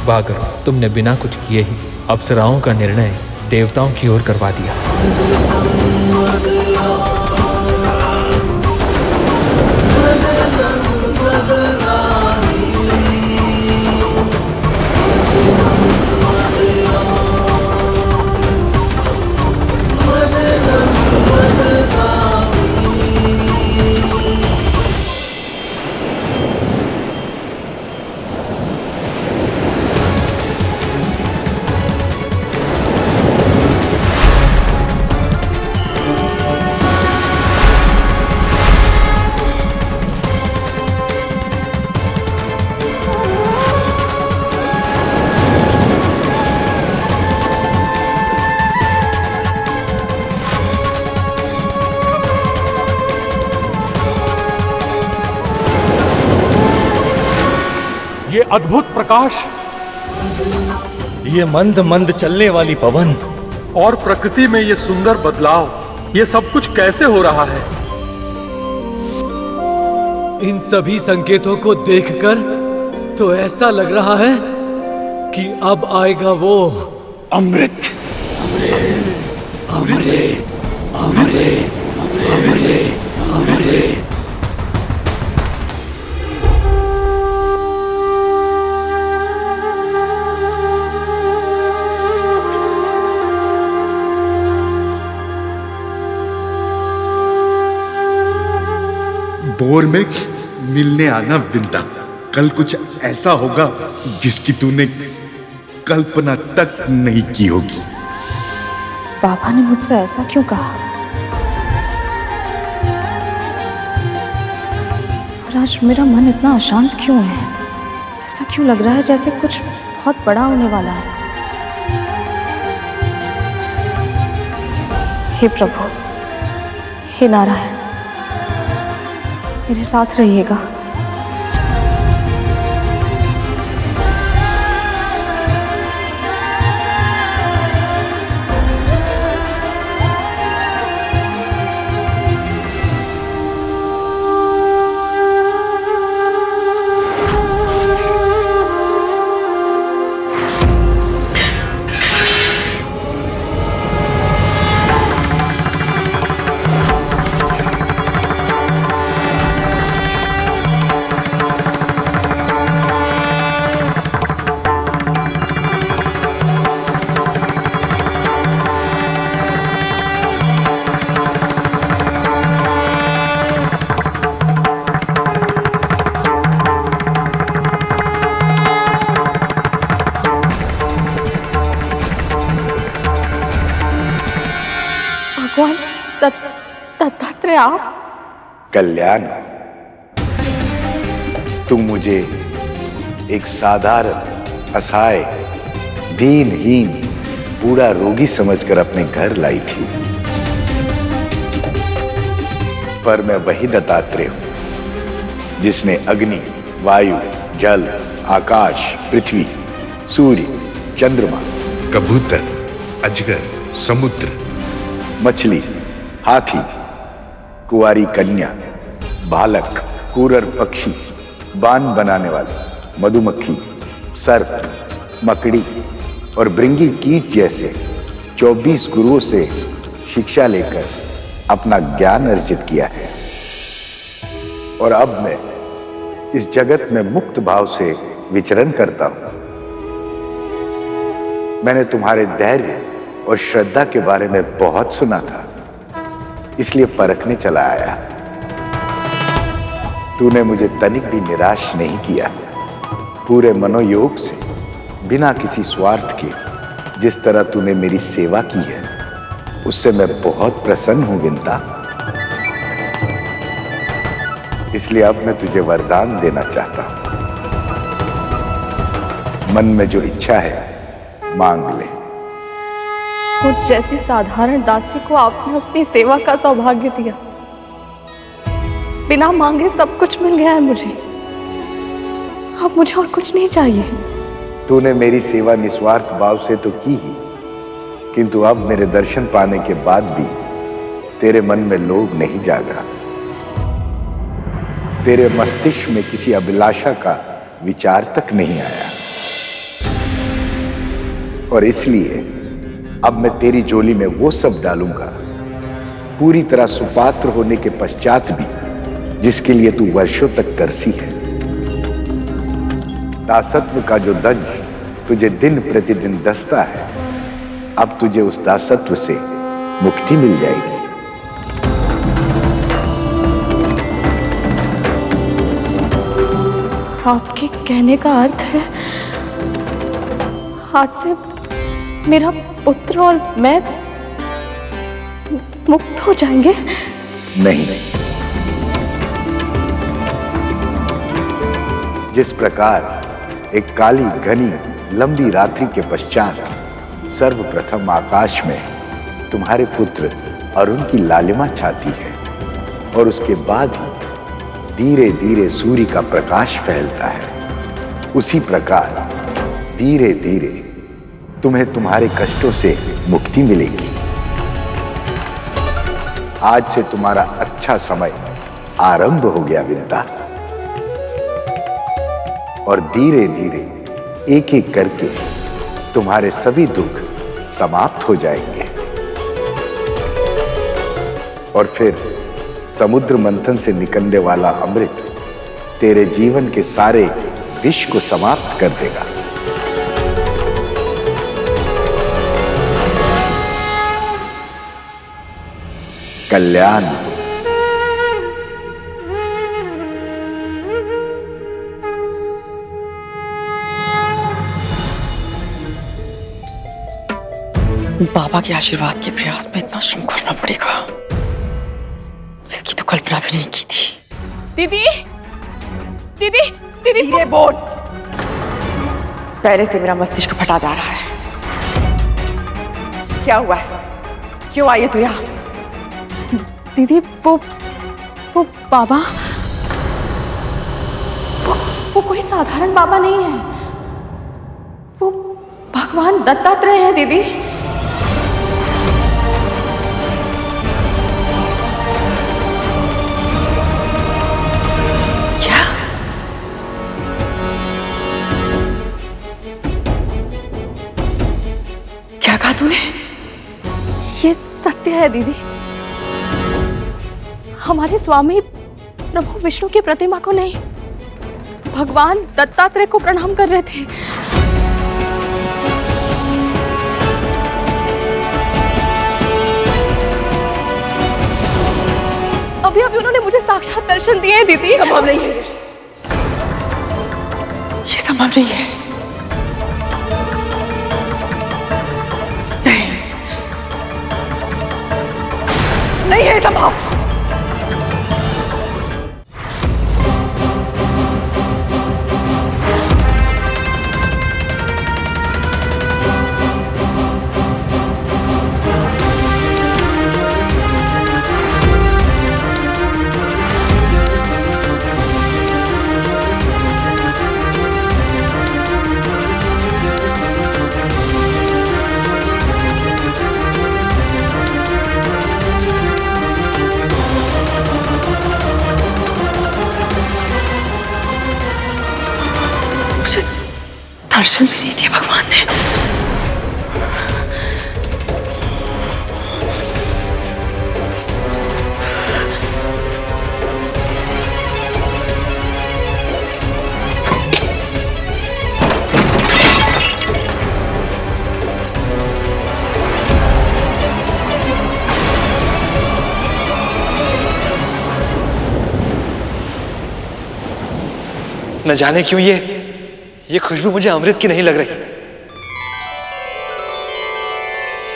वाह गरुड़, तुमने बिना कुछ किए ही अप्सराओं का निर्णय देवताओं की ओर करवा दिया। ये अद्भुत प्रकाश, ये मंद मंद चलने वाली पवन और प्रकृति में ये सुंदर बदलाव, ये सब कुछ कैसे हो रहा है? इन सभी संकेतों को देखकर तो ऐसा लग रहा है कि अब आएगा वो अमृत। अमृत, अमृत, अमृत, अमृत, अमृत। बोर में मिलने आना विंता, कल कुछ ऐसा होगा जिसकी तूने कल्पना तक नहीं की होगी। बाबा ने मुझसे ऐसा क्यों कहा? और आज मेरा मन इतना अशांत क्यों है? ऐसा क्यों लग रहा है जैसे कुछ बहुत बड़ा होने वाला है? हे प्रभु, हे नारायण, मेरे साथ रहिएगा। आप? कल्याण, तुम मुझे एक साधारण, असहाय, दीनहीन, बूढ़ा रोगी समझकर अपने घर लाई थी, पर मैं वही दत्तात्रेय हूं जिसने अग्नि, वायु, जल, आकाश, पृथ्वी, सूर्य, चंद्रमा, कबूतर, अजगर, समुद्र, मछली, हाथी, कुंवारी कन्या, बालक, कूरर पक्षी, बाण बनाने वाले, मधुमक्खी, सर्प, मकड़ी और भृंगी कीट जैसे 24 गुरुओं से शिक्षा लेकर अपना ज्ञान अर्जित किया है। और अब मैं इस जगत में मुक्त भाव से विचरण करता हूं। मैंने तुम्हारे धैर्य और श्रद्धा के बारे में बहुत सुना था, इसलिए परखने चला आया। तूने मुझे तनिक भी निराश नहीं किया। पूरे मनोयोग से, बिना किसी स्वार्थ के, जिस तरह तूने मेरी सेवा की है, उससे मैं बहुत प्रसन्न हूं विंता। इसलिए अब मैं तुझे वरदान देना चाहता हूं। मन में जो इच्छा है मांग ले। मुझ जैसी साधारण दासी को आपने अपनी सेवा का सौभाग्य दिया। बिना मांगे सब कुछ मिल गया है मुझे। अब मुझे और कुछ नहीं चाहिए। तूने मेरी सेवा निस्वार्थ भाव से तो की ही, किंतु अब मेरे दर्शन पाने के बाद भी तेरे मन में लोभ नहीं जागा। तेरे मस्तिष्क में किसी अभिलाषा का विचार तक नहीं आया, और इसलिए अब मैं तेरी झोली में वो सब डालूंगा, पूरी तरह सुपात्र होने के पश्चात भी, जिसके लिए तू वर्षों तक तरसी है। दासत्व का जो दंश तुझे दिन प्रतिदिन दसता है, अब तुझे उस दासत्व से मुक्ति मिल जाएगी। आपके कहने का अर्थ है आज से मेरा पुत्र और मैं मुक्त हो जाएंगे? नहीं, जिस प्रकार एक काली घनी लंबी रात्रि के पश्चात सर्वप्रथम आकाश में तुम्हारे पुत्र अरुण की लालिमा छाती है, और उसके बाद ही धीरे धीरे सूर्य का प्रकाश फैलता है, उसी प्रकार धीरे धीरे तुम्हें तुम्हारे कष्टों से मुक्ति मिलेगी। आज से तुम्हारा अच्छा समय आरंभ हो गया विंता, और धीरे धीरे एक एक करके तुम्हारे सभी दुख समाप्त हो जाएंगे, और फिर समुद्र मंथन से निकलने वाला अमृत तेरे जीवन के सारे विष को समाप्त कर देगा। कल्याण। बाबा के आशीर्वाद के प्रयास में इतना श्रम करना पड़ेगा, इसकी तो कल्पना भी नहीं की थी। दीदी, दीदी, दीदी, धीरे बोल। पहले से मेरा मस्तिष्क फटा जा रहा है। क्या हुआ है? क्यों आई है तू यहाँ? दीदी, वो बाबा, वो कोई साधारण बाबा नहीं है। वो भगवान दत्तात्रेय है दीदी। क्या कहा तूने? ये सत्य है दीदी। हमारे स्वामी प्रभु विष्णु की प्रतिमा को नहीं, भगवान दत्तात्रेय को प्रणाम कर रहे थे। अभी अभी उन्होंने मुझे साक्षात दर्शन दिए हैं दीदी। संभव नहीं है, ये संभव नहीं है। नहीं है संभव। दर्शन भी नहीं दिया भगवान ने। न जाने क्यों ये खुशबू मुझे अमृत की नहीं लग रही।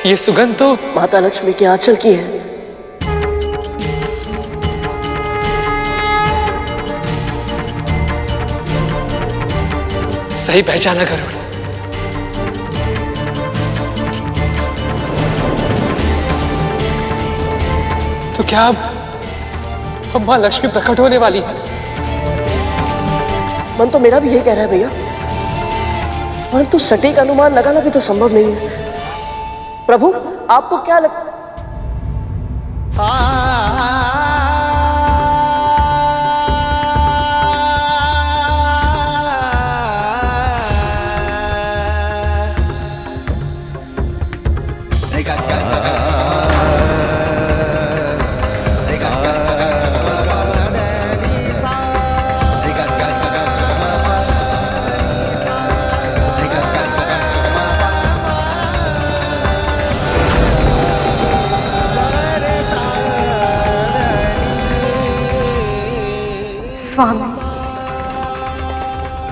ये सुगंध तो माता लक्ष्मी के आंचल की है। सही पहचाना गरुड़। तो क्या अब मां लक्ष्मी प्रकट होने वाली है? मन तो मेरा भी यही कह रहा है भैया, परंतु सटीक अनुमान लगाना भी तो संभव नहीं है। प्रभु आपको क्या स्वामी,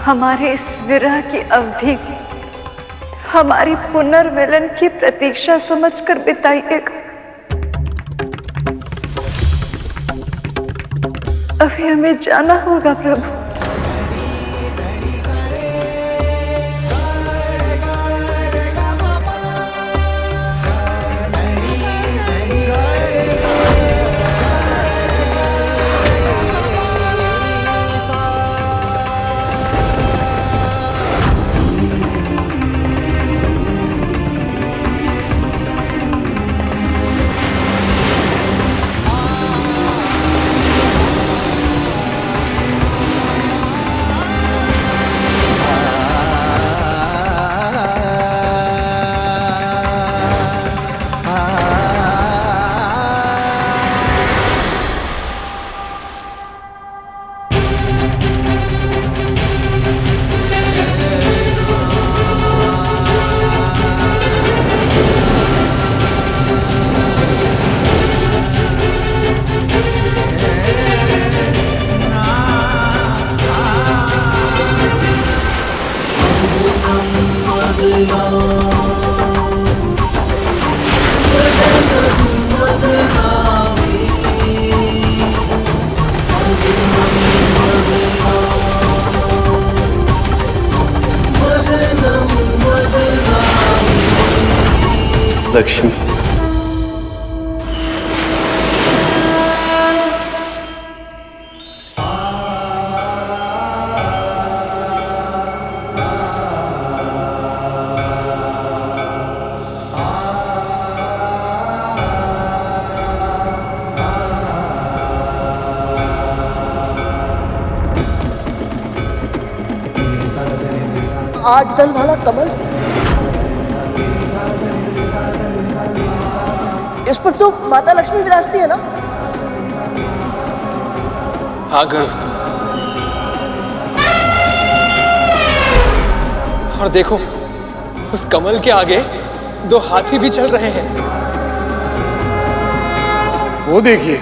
हमारे इस विरह की अवधि हमारी पुनर्मिलन की प्रतीक्षा समझकर बिताइएगा। अभी हमें जाना होगा प्रभु। लक्ष्मी, आठ दल वाला कमल, इस पर तो माता लक्ष्मी विराजती है ना? हाँ गरुड़। और देखो, उस कमल के आगे दो हाथी भी चल रहे हैं। वो देखिए,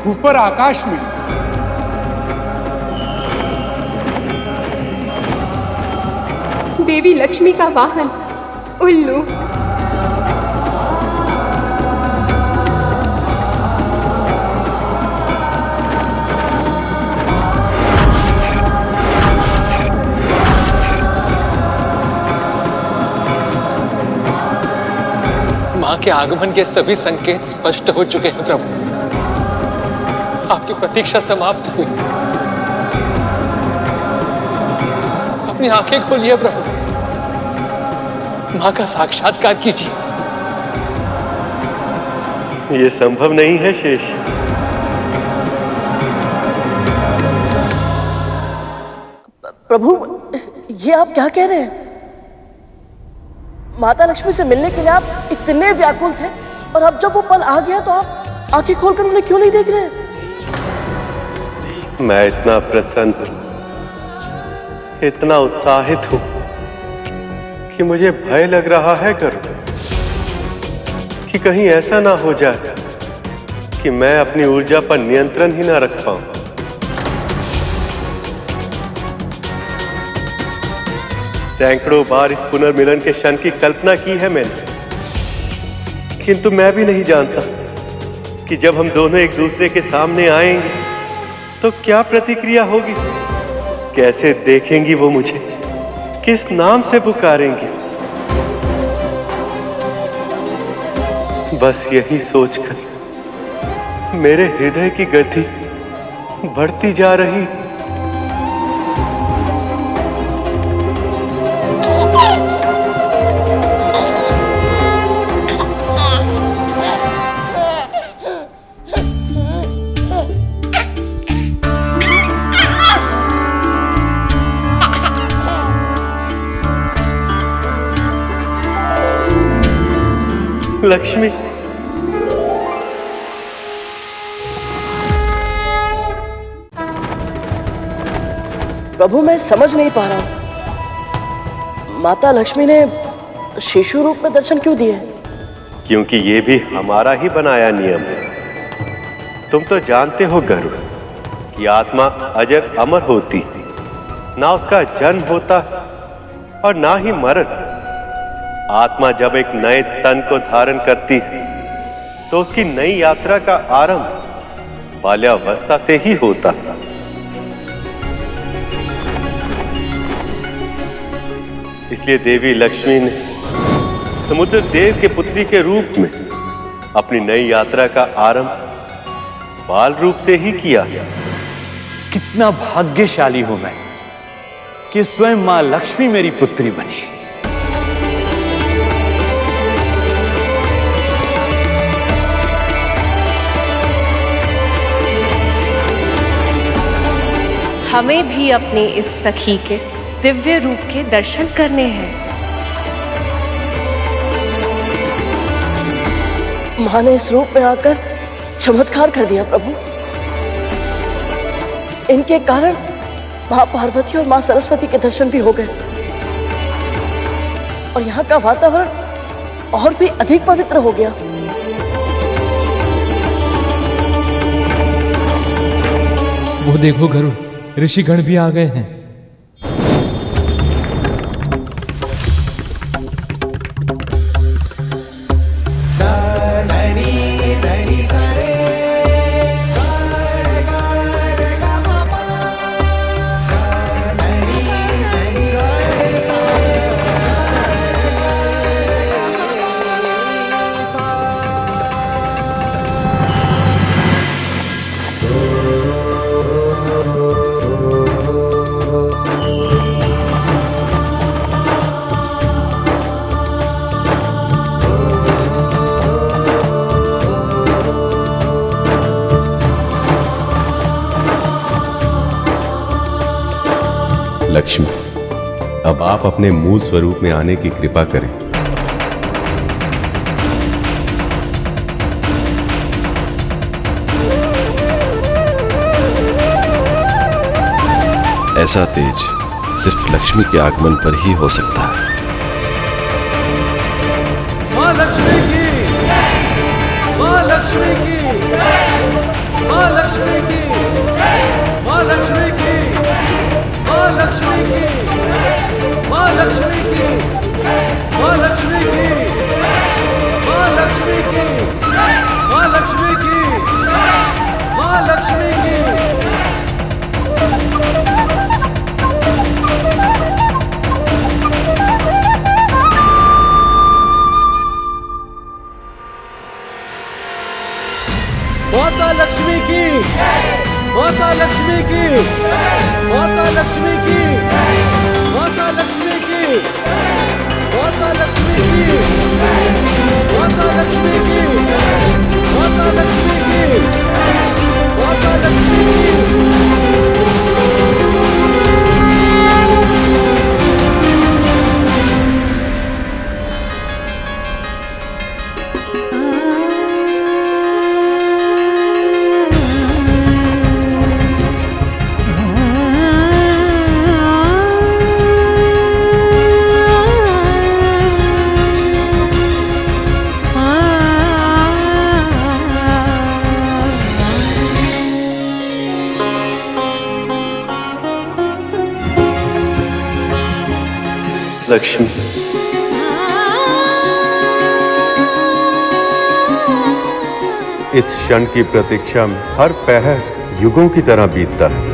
ऊपर आकाश में। देवी लक्ष्मी का वाहन उल्लू। मां के आगमन के सभी संकेत स्पष्ट हो चुके हैं प्रभु। आपकी प्रतीक्षा समाप्त हुई। अपनी आंखें खोलिए प्रभु, मां का साक्षात्कार कीजिए। ये संभव नहीं है शेष। प्रभु, ये आप क्या कह रहे हैं? माता लक्ष्मी से मिलने के लिए आप इतने व्याकुल थे, और अब जब वो पल आ गया तो आप आंखें खोलकर उन्हें क्यों नहीं देख रहे हैं? मैं इतना प्रसन्न, इतना उत्साहित हूं कि मुझे भय लग रहा है गरुड़, कि कहीं ऐसा ना हो जाए कि मैं अपनी ऊर्जा पर नियंत्रण ही ना रख पाऊं। सैकड़ों बार इस पुनर्मिलन के क्षण की कल्पना की है मैंने, किंतु मैं भी नहीं जानता कि जब हम दोनों एक दूसरे के सामने आएंगे तो क्या प्रतिक्रिया होगी, कैसे देखेंगी वो मुझे, किस नाम से पुकारेंगी। बस यही सोचकर मेरे हृदय की गति बढ़ती जा रही। लक्ष्मी, प्रभु मैं समझ नहीं पा रहा हूं, माता लक्ष्मी ने शिशु रूप में दर्शन क्यों दिए? क्योंकि ये भी हमारा ही बनाया नियम है। तुम तो जानते हो गरुड़ कि आत्मा अजर अमर होती, ना उसका जन्म होता और ना ही मरण। आत्मा जब एक नए तन को धारण करती है तो उसकी नई यात्रा का आरंभ बाल्यावस्था से ही होता है। इसलिए देवी लक्ष्मी ने समुद्र देव के पुत्री के रूप में अपनी नई यात्रा का आरंभ बाल रूप से ही किया। कितना भाग्यशाली हूं मैं कि स्वयं मां लक्ष्मी मेरी पुत्री बनी। हमें भी अपने इस सखी के दिव्य रूप के दर्शन करने हैं। मां ने इस रूप में आकर चमत्कार कर दिया प्रभु। इनके कारण मां पार्वती और मां सरस्वती के दर्शन भी हो गए, और यहाँ का वातावरण और भी अधिक पवित्र हो गया। वो देखो गरुड़, ऋषिगण भी आ गए हैं। लक्ष्मी, अब आप अपने मूल स्वरूप में आने की कृपा करें। ऐसा तेज सिर्फ लक्ष्मी के आगमन पर ही हो सकता है। मां लक्ष्मी की, मां लक्ष्मी की, मां लक्ष्मी की, मां लक्ष्मी की, मां लक्ष्मी की, मां लक्ष्मी की, मां लक्ष्मी की, मां लक्ष्मी की, मां लक्ष्मी की, मां लक्ष्मी की। माता लक्ष्मी की, माता लक्ष्मी की, माता लक्ष्मी की, माता लक्ष्मी की, माता लक्ष्मी की, माता लक्ष्मी की, माता लक्ष्मी की, माता लक्ष्मी की। लक्ष्मी। इस क्षण की प्रतीक्षा में हर पहर युगों की तरह बीतता है।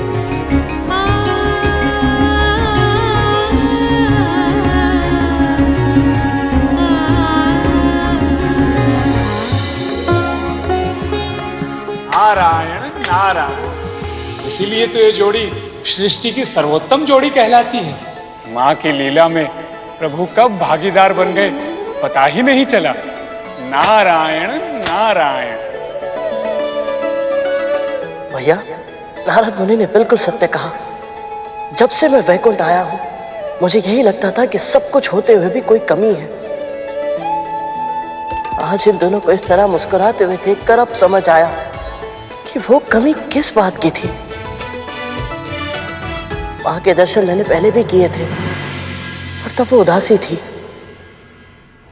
नारायण नारायण। इसीलिए तो ये जोड़ी सृष्टि की सर्वोत्तम जोड़ी कहलाती है। माँ की लीला में प्रभु कब भागीदार बन गए पता ही नहीं चला। नारायण नारायण। भैया, नारद मुनि ने बिल्कुल सत्य कहा। जब से मैं वैकुंठ आया हूं, मुझे यही लगता था कि सब कुछ होते हुए भी कोई कमी है। आज इन दोनों को इस तरह मुस्कुराते हुए देखकर अब समझ आया कि वो कमी किस बात की थी। मां के दर्शन मैंने पहले भी किए थे और तब वो उदासी थी।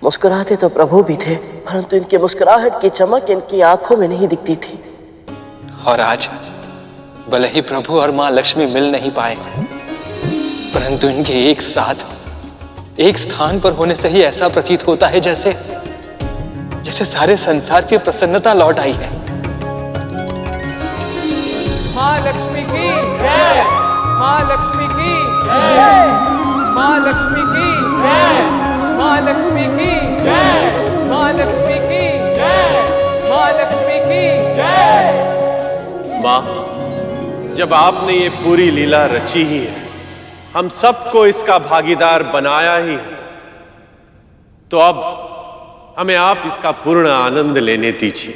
मुस्कुराते तो प्रभु भी थे, परंतु इनकी मुस्कुराहट की चमक इनकी आंखों में नहीं दिखती थी। और आज भले ही प्रभु और मां लक्ष्मी मिल नहीं पाए, परंतु इनके एक साथ एक स्थान पर होने से ही ऐसा प्रतीत होता है जैसे जैसे सारे संसार की प्रसन्नता लौट आई है। मां लक्ष्मी की जय, मां लक्ष्मी की जय, मां लक्ष्मी की जय, मां लक्ष्मी की जय, मां लक्ष्मी की जय, मां लक्ष्मी की जय। मां, जब आपने ये पूरी लीला रची ही है, हम सबको इसका भागीदार बनाया ही है, तो अब हमें आप इसका पूर्ण आनंद लेने दीजिए।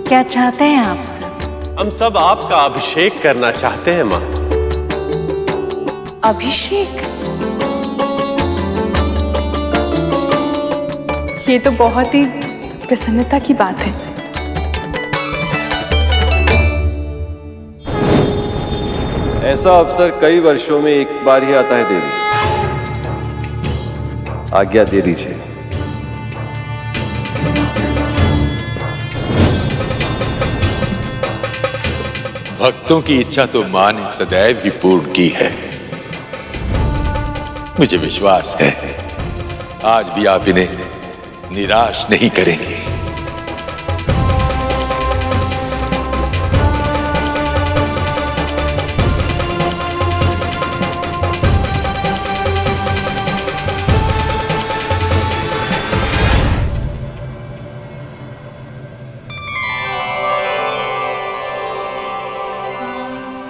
क्या चाहते हैं आप सब? हम सब आपका अभिषेक करना चाहते हैं मां। अभिषेक? ये तो बहुत ही प्रसन्नता की बात है। ऐसा अवसर कई वर्षों में एक बार ही आता है देवी। आज्ञा दे दीजिए। भक्तों की इच्छा तो मां ने सदैव ही पूर्ण की है। मुझे विश्वास है आज भी आप इन्हें निराश नहीं करेंगे।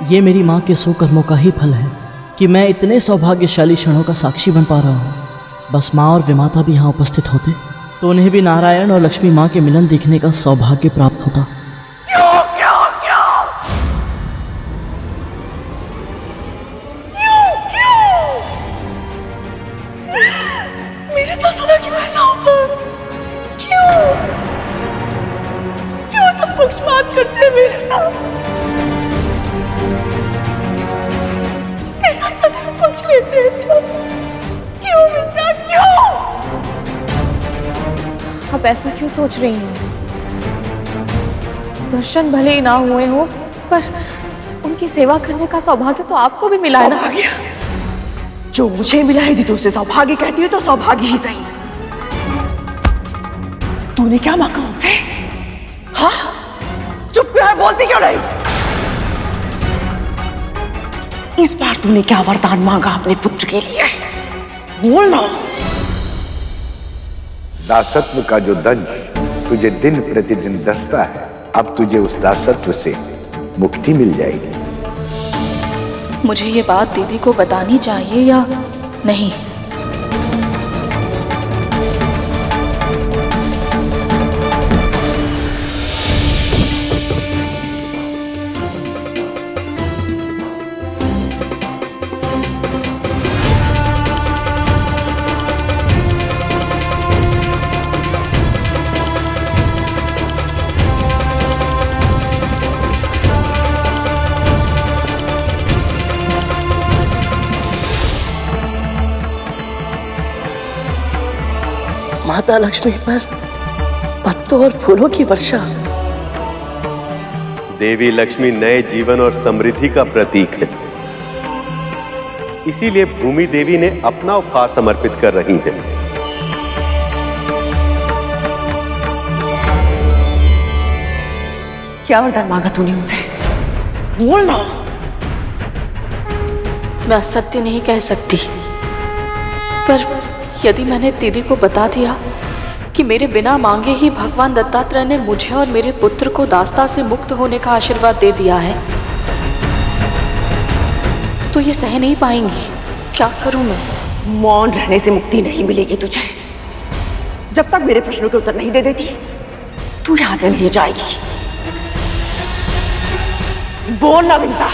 ये मेरी माँ के सुकर्मों का ही फल है कि मैं इतने सौभाग्यशाली क्षणों का साक्षी बन पा रहा हूँ। बस माँ और विमाता भी यहाँ उपस्थित होते तो उन्हें भी नारायण और लक्ष्मी माँ के मिलन देखने का सौभाग्य प्राप्त होता। मेरे साथ सदा क्यों ऐसा होता है? क्यों क्यों सब पक्षपात करते हैं मेरे साथ? तेरा सदैव पक्ष लेते हैं सब। क्यों विद्या, क्यों? आप ऐसा क्यों सोच रही हैं? दर्शन भले ही ना हुए हो, पर उनकी सेवा करने का सौभाग्य तो आपको भी मिला है ना। जो मुझे मिला है दीदी उसे सौभाग्य कहती है तो सौभाग्य ही सही। तूने क्या मांगा उनसे? हाँ, चुप क्यों है, बोलती क्यों नहीं? इस बार तूने क्या वरदान मांगा अपने पुत्र के लिए? बोलना। दासत्व का जो दंश तुझे दिन प्रतिदिन दसता है, अब तुझे उस दासत्व से मुक्ति मिल जाएगी। मुझे ये बात दीदी को बतानी चाहिए या नहीं? माता लक्ष्मी पर पत्तों और फूलों की वर्षा। देवी लक्ष्मी नए जीवन और समृद्धि का प्रतीक है। इसीलिए भूमि देवी ने अपना उपहार समर्पित कर रही हैं। क्या वरदान मांगा तूने उनसे? बोलना। मैं असत्य नहीं कह सकती, पर यदि मैंने दीदी को बता दिया कि मेरे बिना मांगे ही भगवान दत्तात्रेय ने मुझे और मेरे पुत्र को दास्ता से मुक्त होने का आशीर्वाद दे दिया है, तो ये सह नहीं पाएंगी। क्या करूं मैं? मौन रहने से मुक्ति नहीं मिलेगी तुझे। जब तक मेरे प्रश्नों के उत्तर नहीं दे देती, तू यहां से नहीं जाएगी। बोल ना विंता,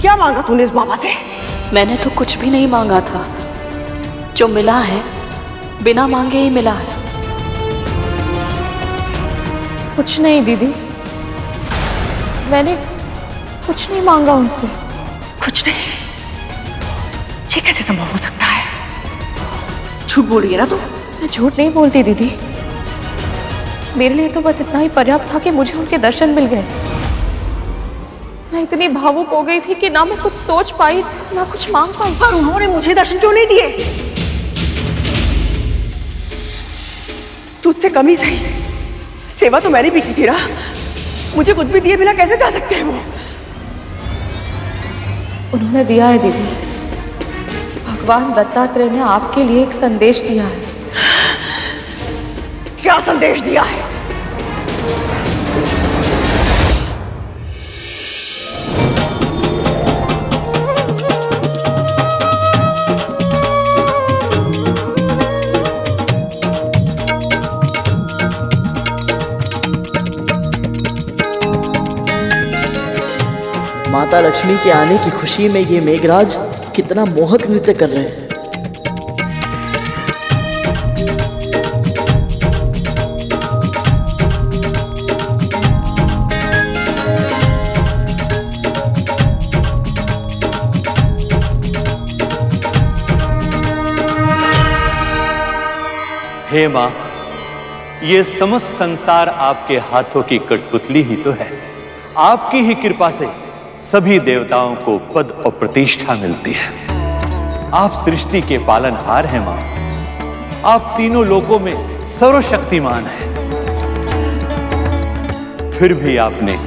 क्या मांगा तूने इस बाबा से? मैंने तो कुछ भी नहीं मांगा था। जो मिला है बिना मांगे ही मिला है। कुछ नहीं दीदी, मैंने कुछ नहीं मांगा उनसे। कुछ नहीं? ये कैसे संभव हो सकता है? झूठ बोल रही है ना तू? मैं झूठ नहीं बोलती दीदी। मेरे लिए तो बस इतना ही पर्याप्त था कि मुझे उनके दर्शन मिल गए। मैं इतनी भावुक हो गई थी कि ना मैं कुछ सोच पाई ना कुछ मांग पाई। पर उन्होंने मुझे दर्शन क्यों नहीं दिए? तुझसे कमी सही, सेवा तो मैंने भी की थी ना। मुझे कुछ भी दिए बिना कैसे जा सकते हैं वो? उन्होंने दिया है दीदी। भगवान दत्तात्रेय ने आपके लिए एक संदेश दिया है। क्या संदेश दिया है? माता लक्ष्मी के आने की खुशी में ये मेघराज कितना मोहक नृत्य कर रहे हैं। हे मां, ये समस्त संसार आपके हाथों की कठपुतली ही तो है। आपकी ही कृपा से सभी देवताओं को पद और प्रतिष्ठा मिलती है। आप सृष्टि के पालनहार हैं मां। आप तीनों लोकों में सर्वशक्तिमान हैं। फिर भी आपने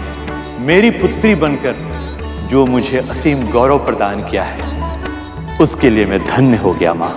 मेरी पुत्री बनकर जो मुझे असीम गौरव प्रदान किया है, उसके लिए मैं धन्य हो गया मां।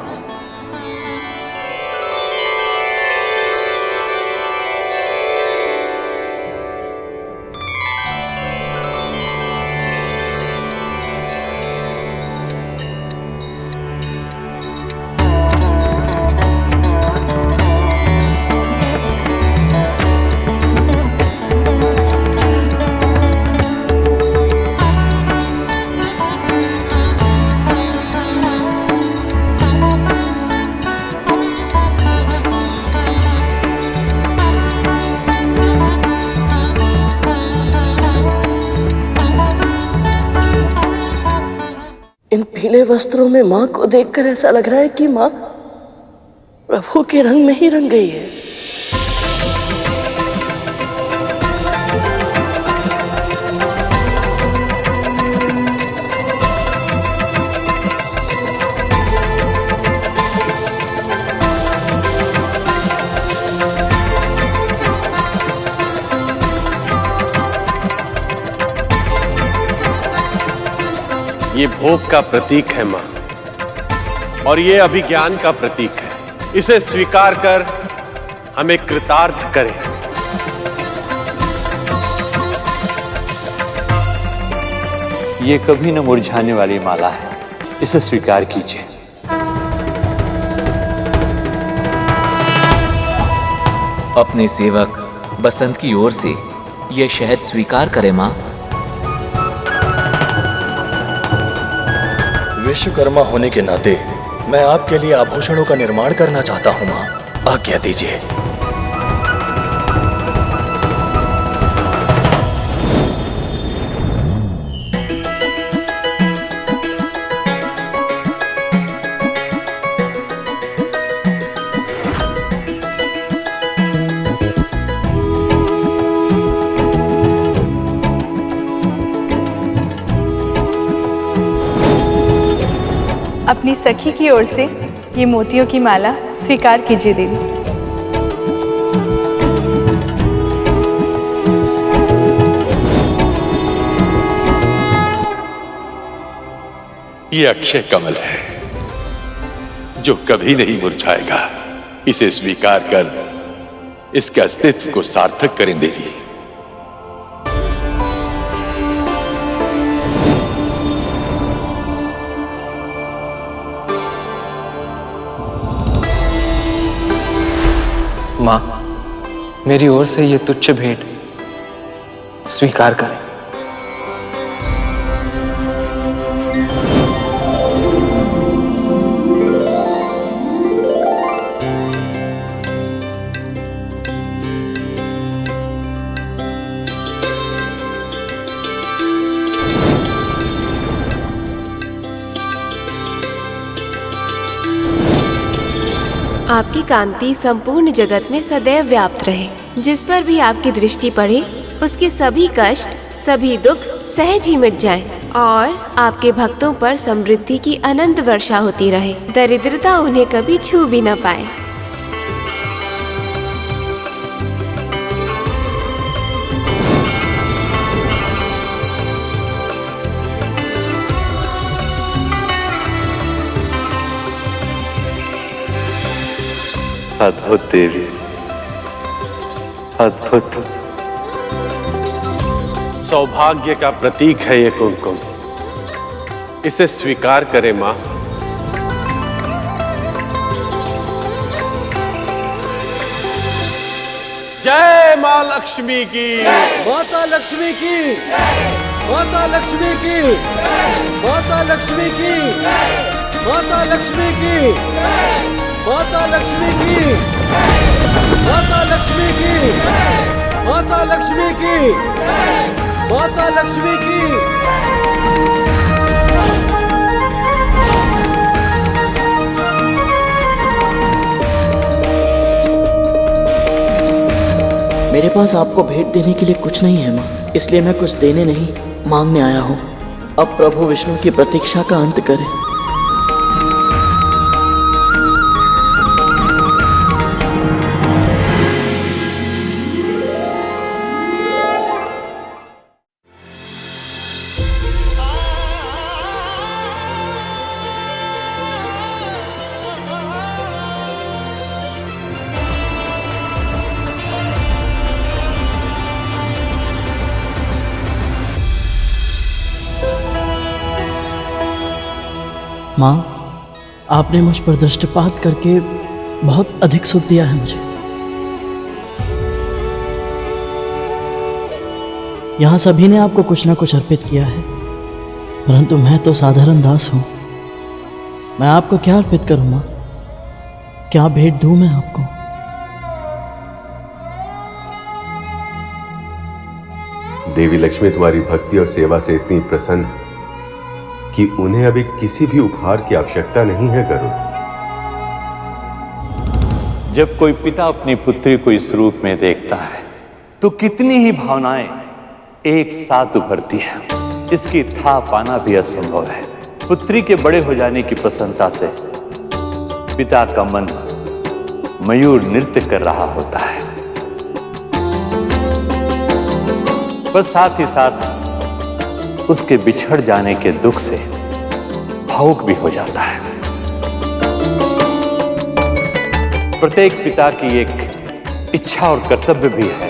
इन पीले वस्त्रों में माँ को देखकर ऐसा लग रहा है कि माँ प्रभु के रंग में ही रंग गई है। ये भोग का प्रतीक है मां, और ये अभिज्ञान का प्रतीक है। इसे स्वीकार कर हमें कृतार्थ करें। ये कभी न मुरझाने वाली माला है, इसे स्वीकार कीजिए। अपने सेवक बसंत की ओर से यह शहद स्वीकार करें मां। विश्वकर्मा होने के नाते मैं आपके लिए आभूषणों का निर्माण करना चाहता हूं मां, आज्ञा दीजिए। अपनी सखी की ओर से ये मोतियों की माला स्वीकार कीजिए देवी। ये अक्षय कमल है जो कभी नहीं मुरझाएगा। इसे स्वीकार कर इसके अस्तित्व को सार्थक करें देवी। मां, मेरी ओर से ये तुच्छ भेंट स्वीकार करें। आपकी कांति संपूर्ण जगत में सदैव व्याप्त रहे। जिस पर भी आपकी दृष्टि पड़े उसके सभी कष्ट, सभी दुख सहज ही मिट जाएं और आपके भक्तों पर समृद्धि की अनंत वर्षा होती रहे। दरिद्रता उन्हें कभी छू भी न पाए। अद्भुत देवी, अद्भुत। सौभाग्य का प्रतीक है ये कुमकुम, इसे स्वीकार करें मां। जय मां लक्ष्मी की, माता लक्ष्मी की, माता लक्ष्मी की, माता लक्ष्मी की, माता लक्ष्मी की, माता लक्ष्मी की, माता लक्ष्मी की, माता लक्ष्मी की, माता लक्ष्मी की। मेरे पास आपको भेंट देने के लिए कुछ नहीं है माँ, इसलिए मैं कुछ देने नहीं मांगने आया हूँ। अब प्रभु विष्णु की प्रतीक्षा का अंत करें। माँ, आपने मुझ पर दृष्टिपात करके बहुत अधिक सुख दिया है मुझे। यहाँ सभी ने आपको कुछ ना कुछ अर्पित किया है, परंतु मैं तो साधारण दास हूँ। मैं आपको क्या अर्पित करूँ माँ? क्या भेंट दूँ मैं आपको? देवी लक्ष्मी तुम्हारी भक्ति और सेवा से इतनी प्रसन्न है कि उन्हें अभी किसी भी उपहार की आवश्यकता नहीं है गरुड़। जब कोई पिता अपनी पुत्री को इस रूप में देखता है तो कितनी ही भावनाएं एक साथ उभरती है। इसकी था पाना भी असंभव है। पुत्री के बड़े हो जाने की प्रसन्नता से पिता का मन मयूर नृत्य कर रहा होता है, पर साथ ही साथ उसके बिछड़ जाने के दुख से भावुक भी हो जाता है। प्रत्येक पिता की एक इच्छा और कर्तव्य भी है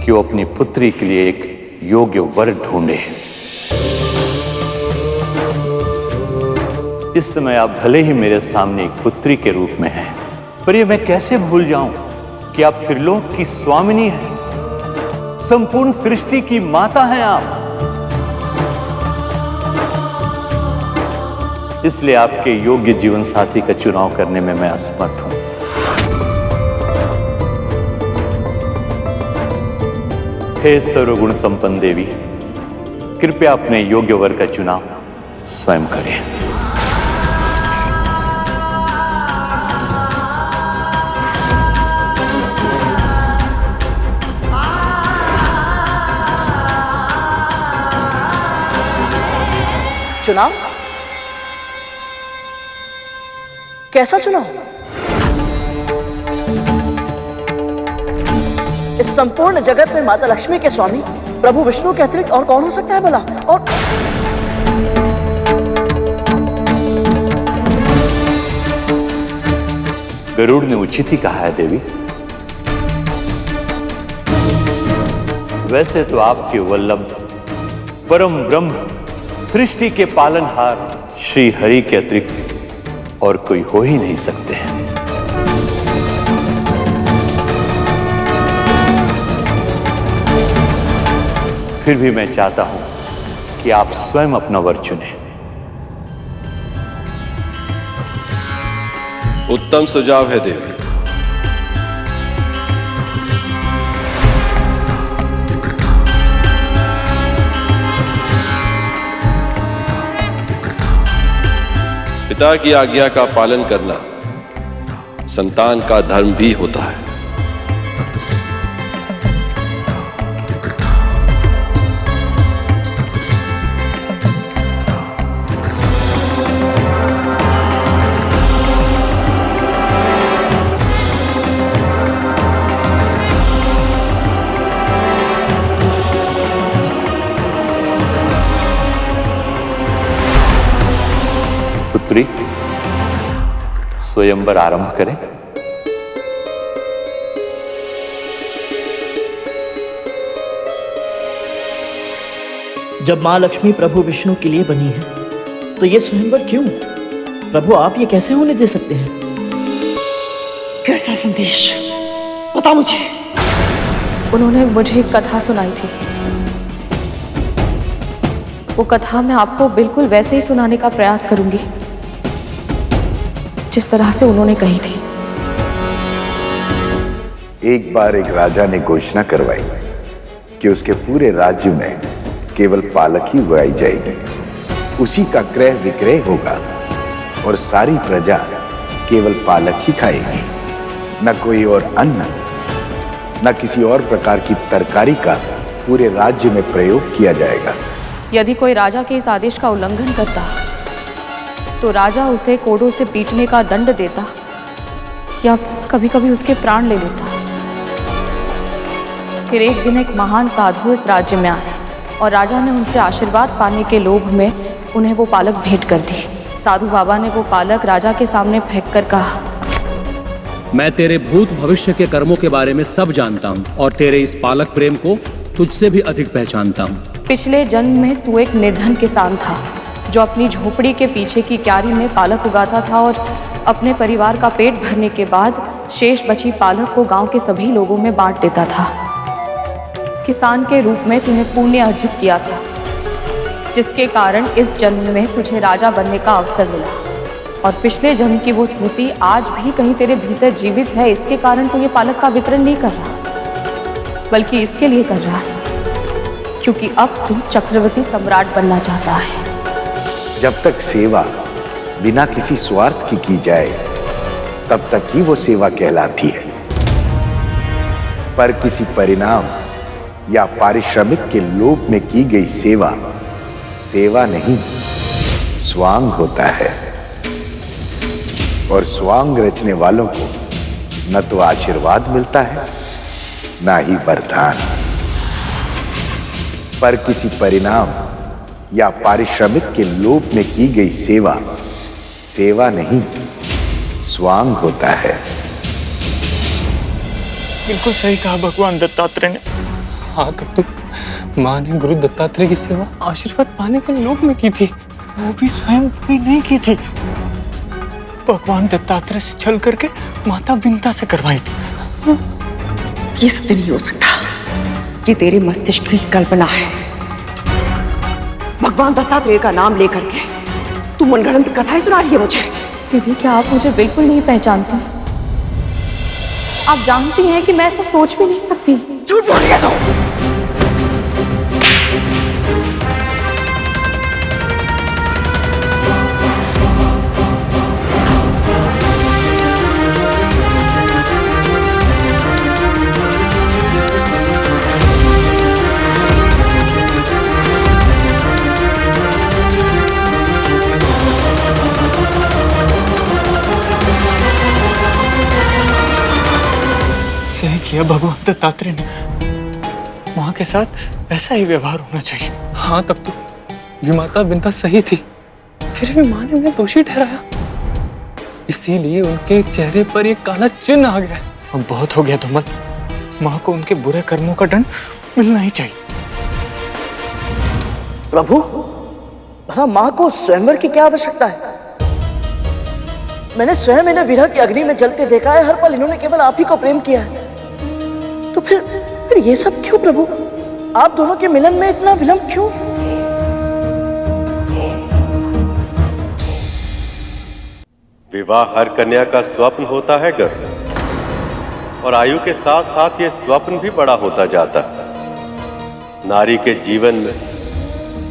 कि वो अपनी पुत्री के लिए एक योग्य वर ढूंढे। इस समय आप भले ही मेरे सामने एक पुत्री के रूप में हैं, पर यह मैं कैसे भूल जाऊं कि आप त्रिलोक की स्वामिनी हैं, संपूर्ण सृष्टि की माता हैं आप। इसलिए आपके योग्य जीवन साथी का चुनाव करने में मैं असमर्थ हूं। हे सर्वगुण संपन्न देवी, कृपया अपने योग्य वर का चुनाव स्वयं करें। चुनाव? कैसा चुनाव? इस संपूर्ण जगत में माता लक्ष्मी के स्वामी प्रभु विष्णु के अतिरिक्त और कौन हो सकता है भला? और गरुड़ ने उचित ही कहा है देवी। वैसे तो आपके वल्लभ परम ब्रह्म सृष्टि के पालनहार श्री हरि के अतिरिक्त और कोई हो ही नहीं सकते हैं। फिर भी मैं चाहता हूं कि आप स्वयं अपना वर चुनें। उत्तम सुझाव है देवी। पिता की आज्ञा का पालन करना संतान का धर्म भी होता है। पुत्री, स्वयंवर आरंभ करें। जब माँ लक्ष्मी प्रभु विष्णु के लिए बनी है तो ये स्वयंवर क्यों? प्रभु आप ये कैसे होने दे सकते हैं? कैसा संदेश? बता मुझे। उन्होंने मुझे एक कथा सुनाई थी। वो कथा मैं आपको बिल्कुल वैसे ही सुनाने का प्रयास करूंगी जिस तरह से उन्होंने कही थी। एक बार एक राजा ने घोषणा करवाई कि उसके पूरे राज्य में केवल पालक ही उगाई जाएगी, उसी का क्रय विक्रय होगा और सारी प्रजा केवल पालक ही खाएगी। न कोई और अन्न, न किसी और प्रकार की तरकारी का पूरे राज्य में प्रयोग किया जाएगा। यदि कोई राजा के इस आदेश का उल्लंघन करता तो राजा उसे कोड़ों से पीटने का दंड देता या कभी कभी उसके प्राण ले लेता। फिर एक दिन एक महान साधु इस राज्य में आए और राजा ने उनसे आशीर्वाद पाने के लोभ में उन्हें वो पालक भेंट कर दी। साधु बाबा ने वो पालक राजा के सामने फेंक कर कहा, मैं तेरे भूत भविष्य के कर्मों के बारे में सब जानता हूँ और तेरे इस पालक प्रेम को तुझसे भी अधिक पहचानता हूँ। पिछले जन्म में तू एक निर्धन किसान था जो अपनी झोपड़ी के पीछे की क्यारी में पालक उगाता था और अपने परिवार का पेट भरने के बाद शेष बची पालक को गांव के सभी लोगों में बांट देता था। किसान के रूप में तूने पुण्य अर्जित किया था जिसके कारण इस जन्म में तुझे राजा बनने का अवसर मिला और पिछले जन्म की वो स्मृति आज भी कहीं तेरे भीतर जीवित है। इसके कारण तू ये पालक का वितरण नहीं कर रहा बल्कि इसके लिए कर रहा है क्योंकि अब तू चक्रवर्ती सम्राट बनना चाहता है। जब तक सेवा बिना किसी स्वार्थ की जाए तब तक ही वो सेवा कहलाती है, पर किसी परिणाम या पारिश्रमिक के लोभ में की गई सेवा सेवा नहीं, स्वांग होता है। और स्वांग रचने वालों को न तो आशीर्वाद मिलता है न ही वरदान, पर किसी परिणाम या पारिश्रमिक के लोभ में की गई सेवा सेवा नहीं, स्वांग होता है। बिल्कुल सही कहा भगवान दत्तात्रेय ने। हाँ, तब तो माँ ने गुरु दत्तात्रेय की सेवा आशीर्वाद पाने के लोभ में की थी, वो भी स्वयं भी नहीं की थी। भगवान दत्तात्रेय से छल करके माता विंता से करवाई थी। ये सत्य नहीं हो सकता, ये तेरे मस्तिष्क की कल्पना है। भगवान दत्तात्रेय का नाम लेकर के तू मनगढ़ंत कथाएं सुना रही है मुझे। दीदी, क्या आप मुझे बिल्कुल नहीं पहचानती? आप जानती हैं कि मैं ऐसा सोच भी नहीं सकती। झूठ बोल रही है तू। किया भगवान दत्तात्रेय ने, माँ के साथ ऐसा ही व्यवहार होना चाहिए। हाँ, तब तो विमाता विंता सही थी, फिर भी माँ ने उन्हें दोषी ठहराया, इसीलिए उनके चेहरे पर एक काला चिन्ह आ गया। अब बहुत हो गया धूमल, माँ को उनके बुरे कर्मों का दंड मिलना ही चाहिए। प्रभु, भला माँ को स्वयंवर की क्या आवश्यकता है? मैंने स्वयं इन्हें विरह की अग्नि में जलते देखा है, हर पल इन्होंने केवल आप ही को प्रेम किया है। तो फिर ये सब क्यों प्रभु? आप दोनों के मिलन में इतना विलंब क्यों? विवाह हर कन्या का स्वप्न होता है गर्भ, और आयु के साथ साथ यह स्वप्न भी बड़ा होता जाता है। नारी के जीवन में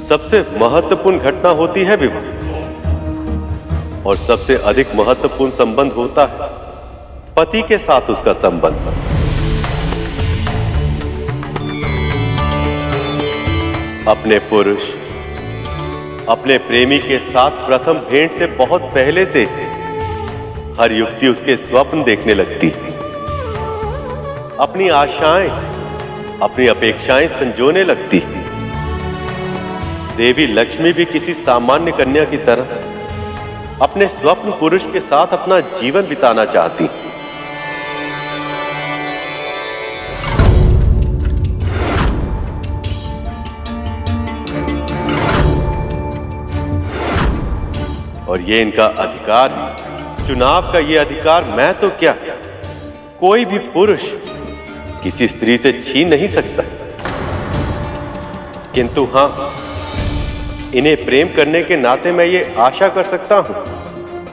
सबसे महत्वपूर्ण घटना होती है विवाह, और सबसे अधिक महत्वपूर्ण संबंध होता है पति के साथ उसका संबंध। अपने पुरुष, अपने प्रेमी के साथ प्रथम भेंट से बहुत पहले से हर युवती उसके स्वप्न देखने लगती है, अपनी आशाएं, अपनी अपेक्षाएं संजोने लगती है। देवी लक्ष्मी भी किसी सामान्य कन्या की तरह अपने स्वप्न पुरुष के साथ अपना जीवन बिताना चाहती। और ये इनका अधिकार है, चुनाव का ये अधिकार मैं तो क्या, कोई भी पुरुष किसी स्त्री से छीन नहीं सकता। किंतु हां, इन्हें प्रेम करने के नाते मैं ये आशा कर सकता हूं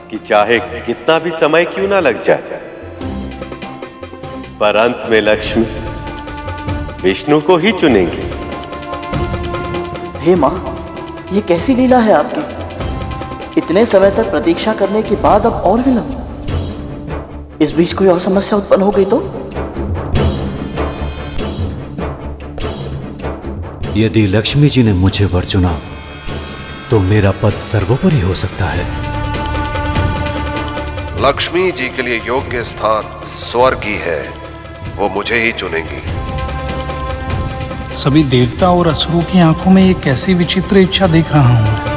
कि चाहे कितना भी समय क्यों ना लग जाए, पर अंत में लक्ष्मी विष्णु को ही चुनेंगे। हे माँ, ये कैसी लीला है आपकी? इतने समय तक प्रतीक्षा करने के बाद अब और विलंब। इस बीच कोई और समस्या उत्पन्न हो गई तो? यदि लक्ष्मी जी ने मुझे वर चुना तो मेरा पद सर्वोपरि हो सकता है। लक्ष्मी जी के लिए योग्य स्थान स्वर्ग ही है, वो मुझे ही चुनेंगी। सभी देवता और असुरों की आंखों में एक ऐसी विचित्र इच्छा देख रहा हूं।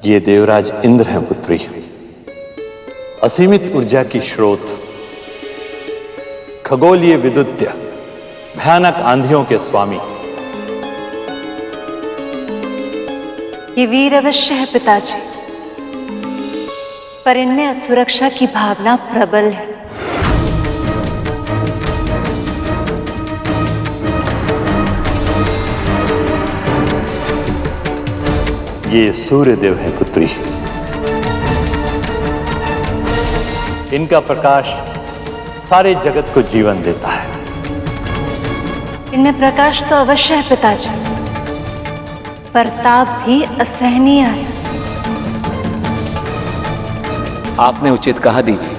ये देवराज इंद्र हैं पुत्री, असीमित ऊर्जा की स्रोत, खगोलीय विद्युत, भयानक आंधियों के स्वामी। ये वीर अवश्य है पिताजी, पर इनमें असुरक्षा की भावना प्रबल है। ये सूर्यदेव हैं पुत्री, इनका प्रकाश सारे जगत को जीवन देता है। इनमें प्रकाश तो अवश्य है पिताजी, पर ताप भी असहनीय है। आपने उचित कहा देवी।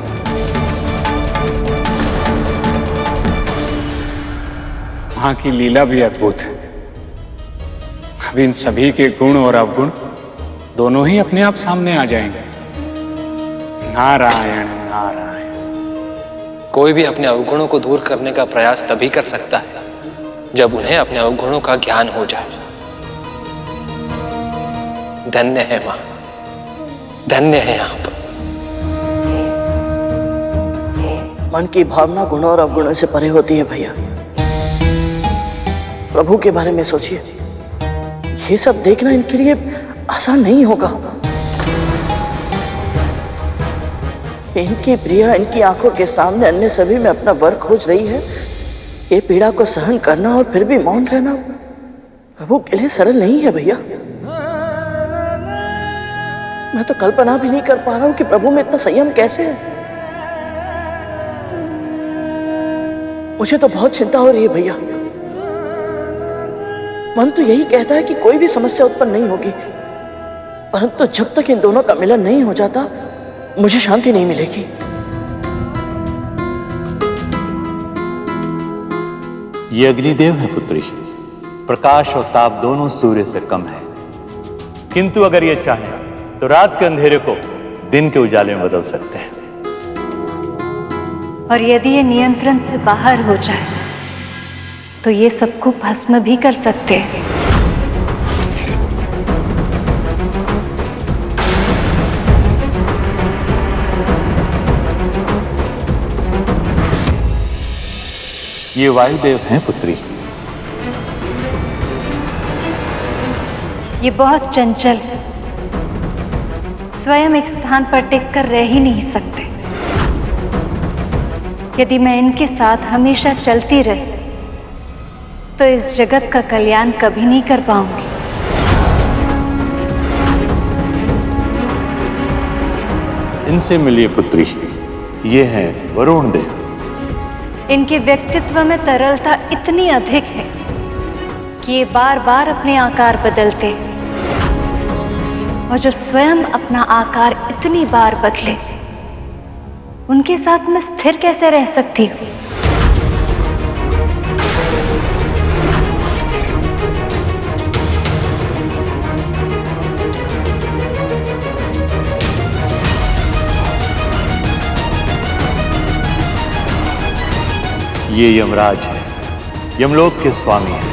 मां की लीला भी अद्भुत है। अब इन सभी के गुण और अवगुण दोनों ही अपने आप सामने आ जाएंगे। नारायण नारायण। कोई भी अपने अवगुणों को दूर करने का प्रयास तभी कर सकता है जब उन्हें अपने अवगुणों का ज्ञान हो जाए। धन्य है मां, धन्य है आप। मन की भावना गुणों और अवगुणों से परे होती है भैया। प्रभु के बारे में सोचिए, ये सब देखना इनके लिए आसान नहीं होगा। इनकी प्रिया इनकी आंखों के सामने अन्य सभी में अपना वर खोज रही है। ये पीड़ा को सहन करना और फिर भी मौन रहना प्रभु के लिए सरल नहीं है भैया। मैं तो कल्पना भी नहीं कर पा रहा हूं कि प्रभु में इतना संयम कैसे है। मुझे तो बहुत चिंता हो रही है भैया। मन तो यही कहता है कि कोई भी समस्या उत्पन्न नहीं होगी, परंतु जब तक इन दोनों का मिलन नहीं हो जाता मुझे शांति नहीं मिलेगी। ये अग्निदेव है पुत्री, प्रकाश और ताप दोनों सूर्य से कम है, किंतु अगर ये चाहे तो रात के अंधेरे को दिन के उजाले में बदल सकते हैं। और यदि ये नियंत्रण से बाहर हो जाए तो ये सबको भस्म भी कर सकते हैं। ये वायुदेव हैं पुत्री। ये बहुत चंचल है, स्वयं एक स्थान पर टिककर रह ही नहीं सकते। यदि मैं इनके साथ हमेशा चलती रही तो इस जगत का कल्याण कभी नहीं कर पाऊंगी। इनसे मिलिए पुत्री, ये हैं वरुण देव। इनके व्यक्तित्व में तरलता इतनी अधिक है कि ये बार बार अपने आकार बदलते हैं, और जो स्वयं अपना आकार इतनी बार बदले, उनके साथ मैं स्थिर कैसे रह सकती हूँ? ये यमराज है, यमलोक के स्वामी हैं।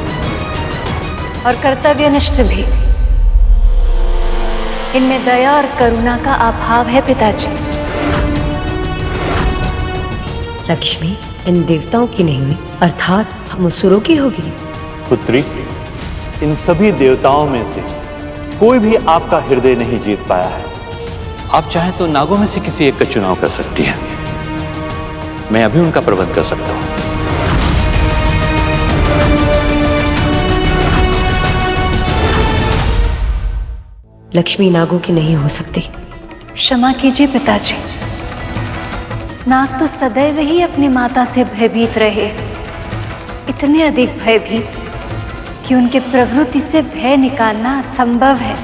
और कर्तव्यनिष्ठ भी। इनमें दया और करुणा का अभाव है पिताजी। लक्ष्मी इन देवताओं की नहीं हुई, अर्थात हम असुरों की होगी। पुत्री, इन सभी देवताओं में से कोई भी आपका हृदय नहीं जीत पाया है। आप चाहें तो नागों में से किसी एक का चुनाव कर सकती हैं। मैं अभी उनका प्रबंध कर सकता हूं। लक्ष्मी नागों की नहीं हो सकती। क्षमा कीजिए पिताजी, नाग तो सदैव ही अपनी माता से भयभीत रहे, इतने अधिक भयभीत कि उनके प्रवृत्ति से भय निकालना असंभव है।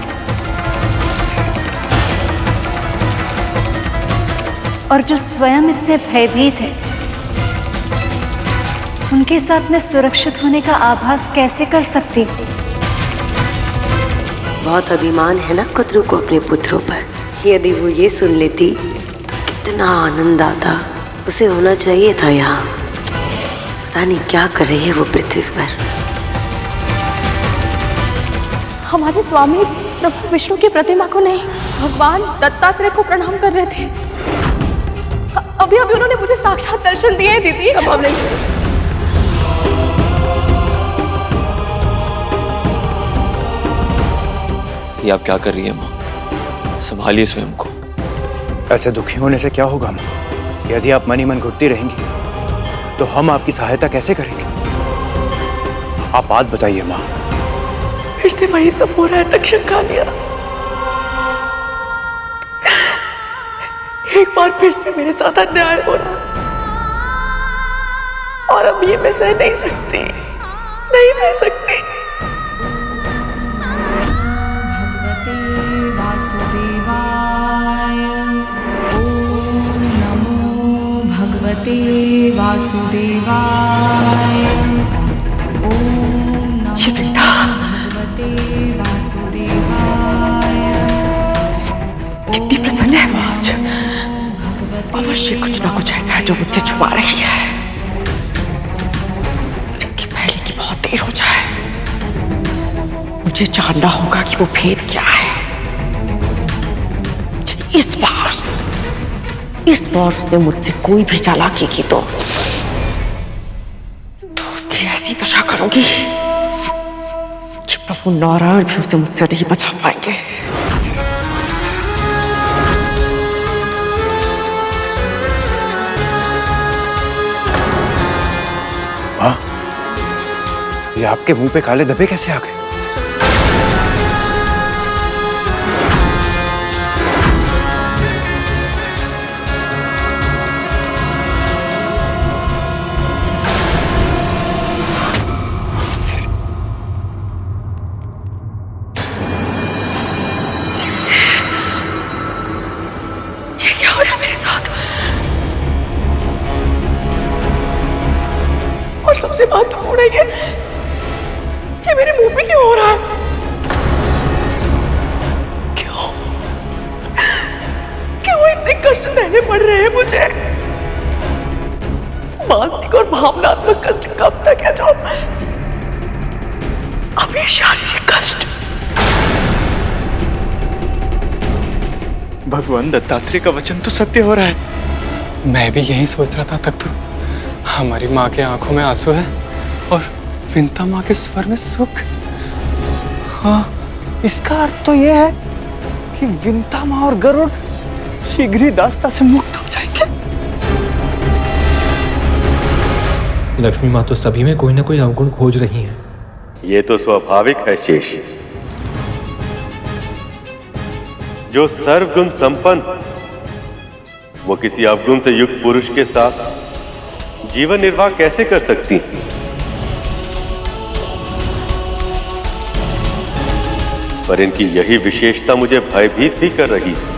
और जो स्वयं इतने भयभीत है, उनके साथ मैं सुरक्षित होने का आभास कैसे कर सकती हूँ? बहुत अभिमान है ना कद्रू को अपने पुत्रों पर। यदि वो ये सुन लेती तो कितना आनंद आता। उसे होना चाहिए था यहाँ। पता नहीं क्या कर रही है वो पृथ्वी पर। हमारे स्वामी प्रभु विष्णु की प्रतिमा को नहीं, भगवान दत्तात्रेय को प्रणाम कर रहे थे। अभी अभी उन्होंने मुझे साक्षात दर्शन दिए दीदी। संभव नहीं। ये आप क्या कर रही है माँ? संभालिए स्वयं को। ऐसे दुखी होने से क्या होगा माँ? यदि आप मन ही मन घुटती रहेंगी तो हम आपकी सहायता कैसे करेंगे? आप बात बताइए माँ। फिर से वही सब हो रहा है तक्षक कालिया। एक बार फिर से मेरे साथ अन्याय हो रहा है, और अब ये मैं सह नहीं सकती, नहीं सह सकती। भगवते वासुदेवाय। ओम नमो भगवते वासुदेवाय। कितनी प्रसन्न है वो आज। अवश्य कुछ ना कुछ ऐसा है जो मुझसे छुपा रही है। इसकी पहले की बहुत देर हो जाए। मुझे जानना होगा कि वो भेद क्या है। इस बार उसने मुझसे कोई भी चालाकी की तो उसकी ऐसी दशा करूंगी कि प्रभु नारायण भी उसे मुझसे नहीं बचा पाएंगे। हाँ, ये आपके मुंह पे काले धब्बे कैसे आ गए? और सबसे महत्वपूर्ण है ये मेरे मुंह पे क्यों हो रहा है? कितने कष्ट सहने पड़ रहे हैं मुझे। मानसिक और भावनात्मक कष्ट कब तक है जो अभी शारीरिक कष्ट। भगवान दत्तात्रेय का वचन तो सत्य हो रहा है। मैं भी यही सोच रहा था तक तो हमारी माँ के आंखों में आंसू है और विंता माँ के स्वर में सुख। हाँ, इसका अर्थ तो यह है कि विंता माँ और गरुड़ शीघ्र ही दास्ता से मुक्त हो जाएंगे। लक्ष्मी माँ तो सभी में कोई ना कोई अवगुण खोज रही हैं। ये तो स्वाभाविक है शेष। जो सर्वगुण संपन्न वो किसी अवगुण से युक्त पुरुष के साथ जीवन निर्वाह कैसे कर सकती? पर इनकी यही विशेषता मुझे भयभीत भी कर रही है।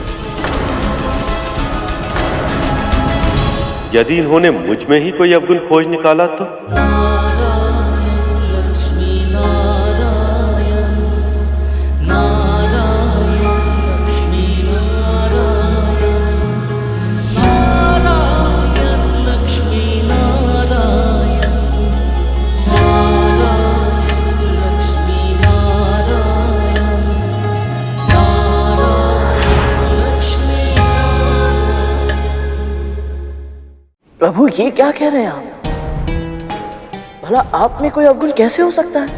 यदि इन्होंने मुझ में ही कोई अवगुण खोज निकाला तो? प्रभु ये क्या कह रहे हैं आप? भला आप में कोई अवगुण कैसे हो सकता है?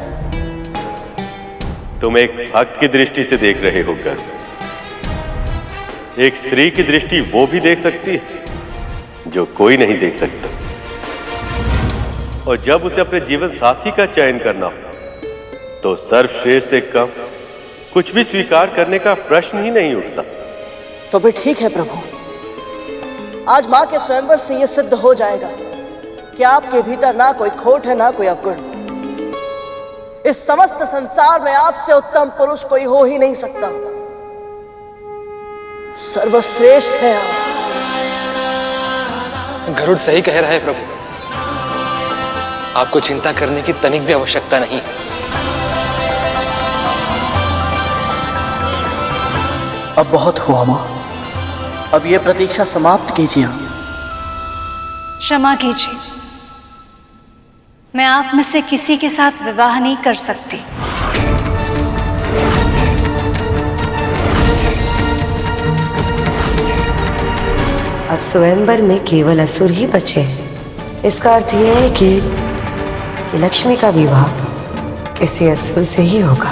तुम एक भक्त की दृष्टि से देख रहे हो गर्व। एक स्त्री की दृष्टि वो भी देख सकती है जो कोई नहीं देख सकता। और जब उसे अपने जीवन साथी का चयन करना हो तो सर्वश्रेष्ठ से कम कुछ भी स्वीकार करने का प्रश्न ही नहीं उठता। तो भी ठीक है प्रभु, आज मां के स्वयंवर से यह सिद्ध हो जाएगा कि आपके भीतर ना कोई खोट है ना कोई अवगुण। इस समस्त संसार में आपसे उत्तम पुरुष कोई हो ही नहीं सकता। सर्वश्रेष्ठ है आप। गरुड़ सही कह रहा है प्रभु, आपको चिंता करने की तनिक भी आवश्यकता नहीं। अब बहुत हुआ मां, अब ये प्रतीक्षा समाप्त कीजिए। क्षमा कीजिए, मैं आप में से किसी के साथ विवाह नहीं कर सकती। अब स्वयंवर में केवल असुर ही बचे हैं। इसका अर्थ यह है कि लक्ष्मी का विवाह किसी असुर से ही होगा।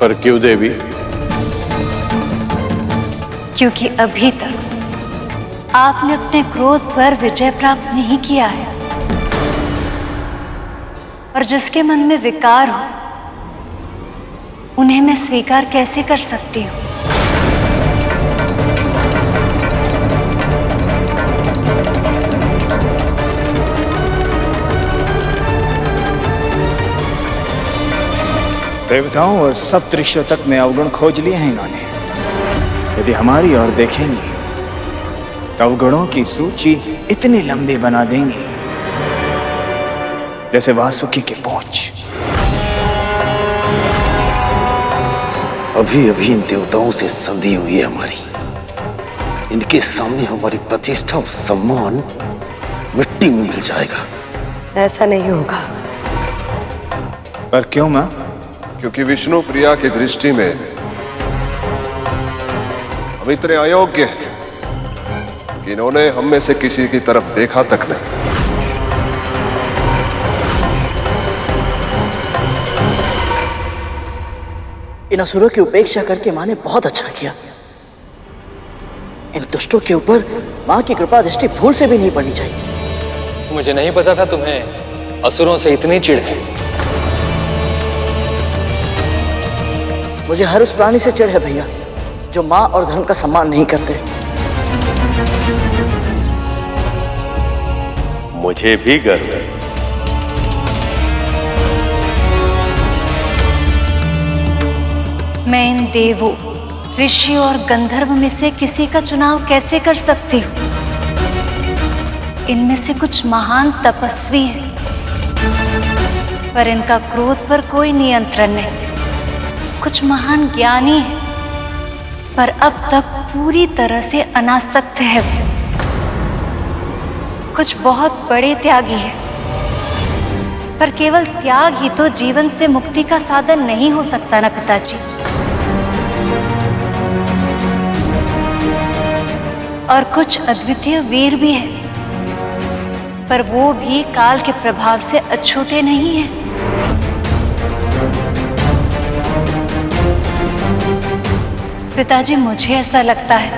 पर क्यों देवी? क्योंकि अभी तक आपने अपने क्रोध पर विजय प्राप्त नहीं किया है, और जिसके मन में विकार हो उन्हें मैं स्वीकार कैसे कर सकती हूँ? देवताओं और सप्तऋषियों तक में अवगुण खोज लिए हैं इन्होंने। यदि हमारी ओर देखेंगे तो अवगुणों की सूची इतनी लंबी बना देंगे जैसे वासुकी की पूंछ। अभी अभी इन देवताओं से संधि हुई है हमारी। इनके सामने हमारी प्रतिष्ठा और सम्मान मिट्टी में मिल जाएगा। ऐसा नहीं होगा। पर क्यों मां? क्योंकि विष्णु प्रिया की दृष्टि में हम इतने अयोग्य हैं कि इन्होंने हम में से किसी की तरफ देखा तक नहीं। इन असुरों की उपेक्षा करके मां ने बहुत अच्छा किया। इन दुष्टों के ऊपर मां की कृपा दृष्टि भूल से भी नहीं पड़नी चाहिए। मुझे नहीं पता था तुम्हें असुरों से इतनी चिढ़ है। मुझे हर उस प्राणी से चिढ़ है भैया जो मां और धर्म का सम्मान नहीं करते। मुझे भी गर्व है। मैं इन देवों, ऋषियों और गंधर्व में से किसी का चुनाव कैसे कर सकती हूँ? इनमें से कुछ महान तपस्वी हैं, पर इनका क्रोध पर कोई नियंत्रण नहीं। कुछ महान ज्ञानी हैं, पर अब तक पूरी तरह से अनासक्त है वो। कुछ बहुत बड़े त्यागी है, पर केवल त्याग ही तो जीवन से मुक्ति का साधन नहीं हो सकता ना पिताजी। और कुछ अद्वितीय वीर भी है, पर वो भी काल के प्रभाव से अछूते नहीं है। पिताजी, मुझे ऐसा लगता है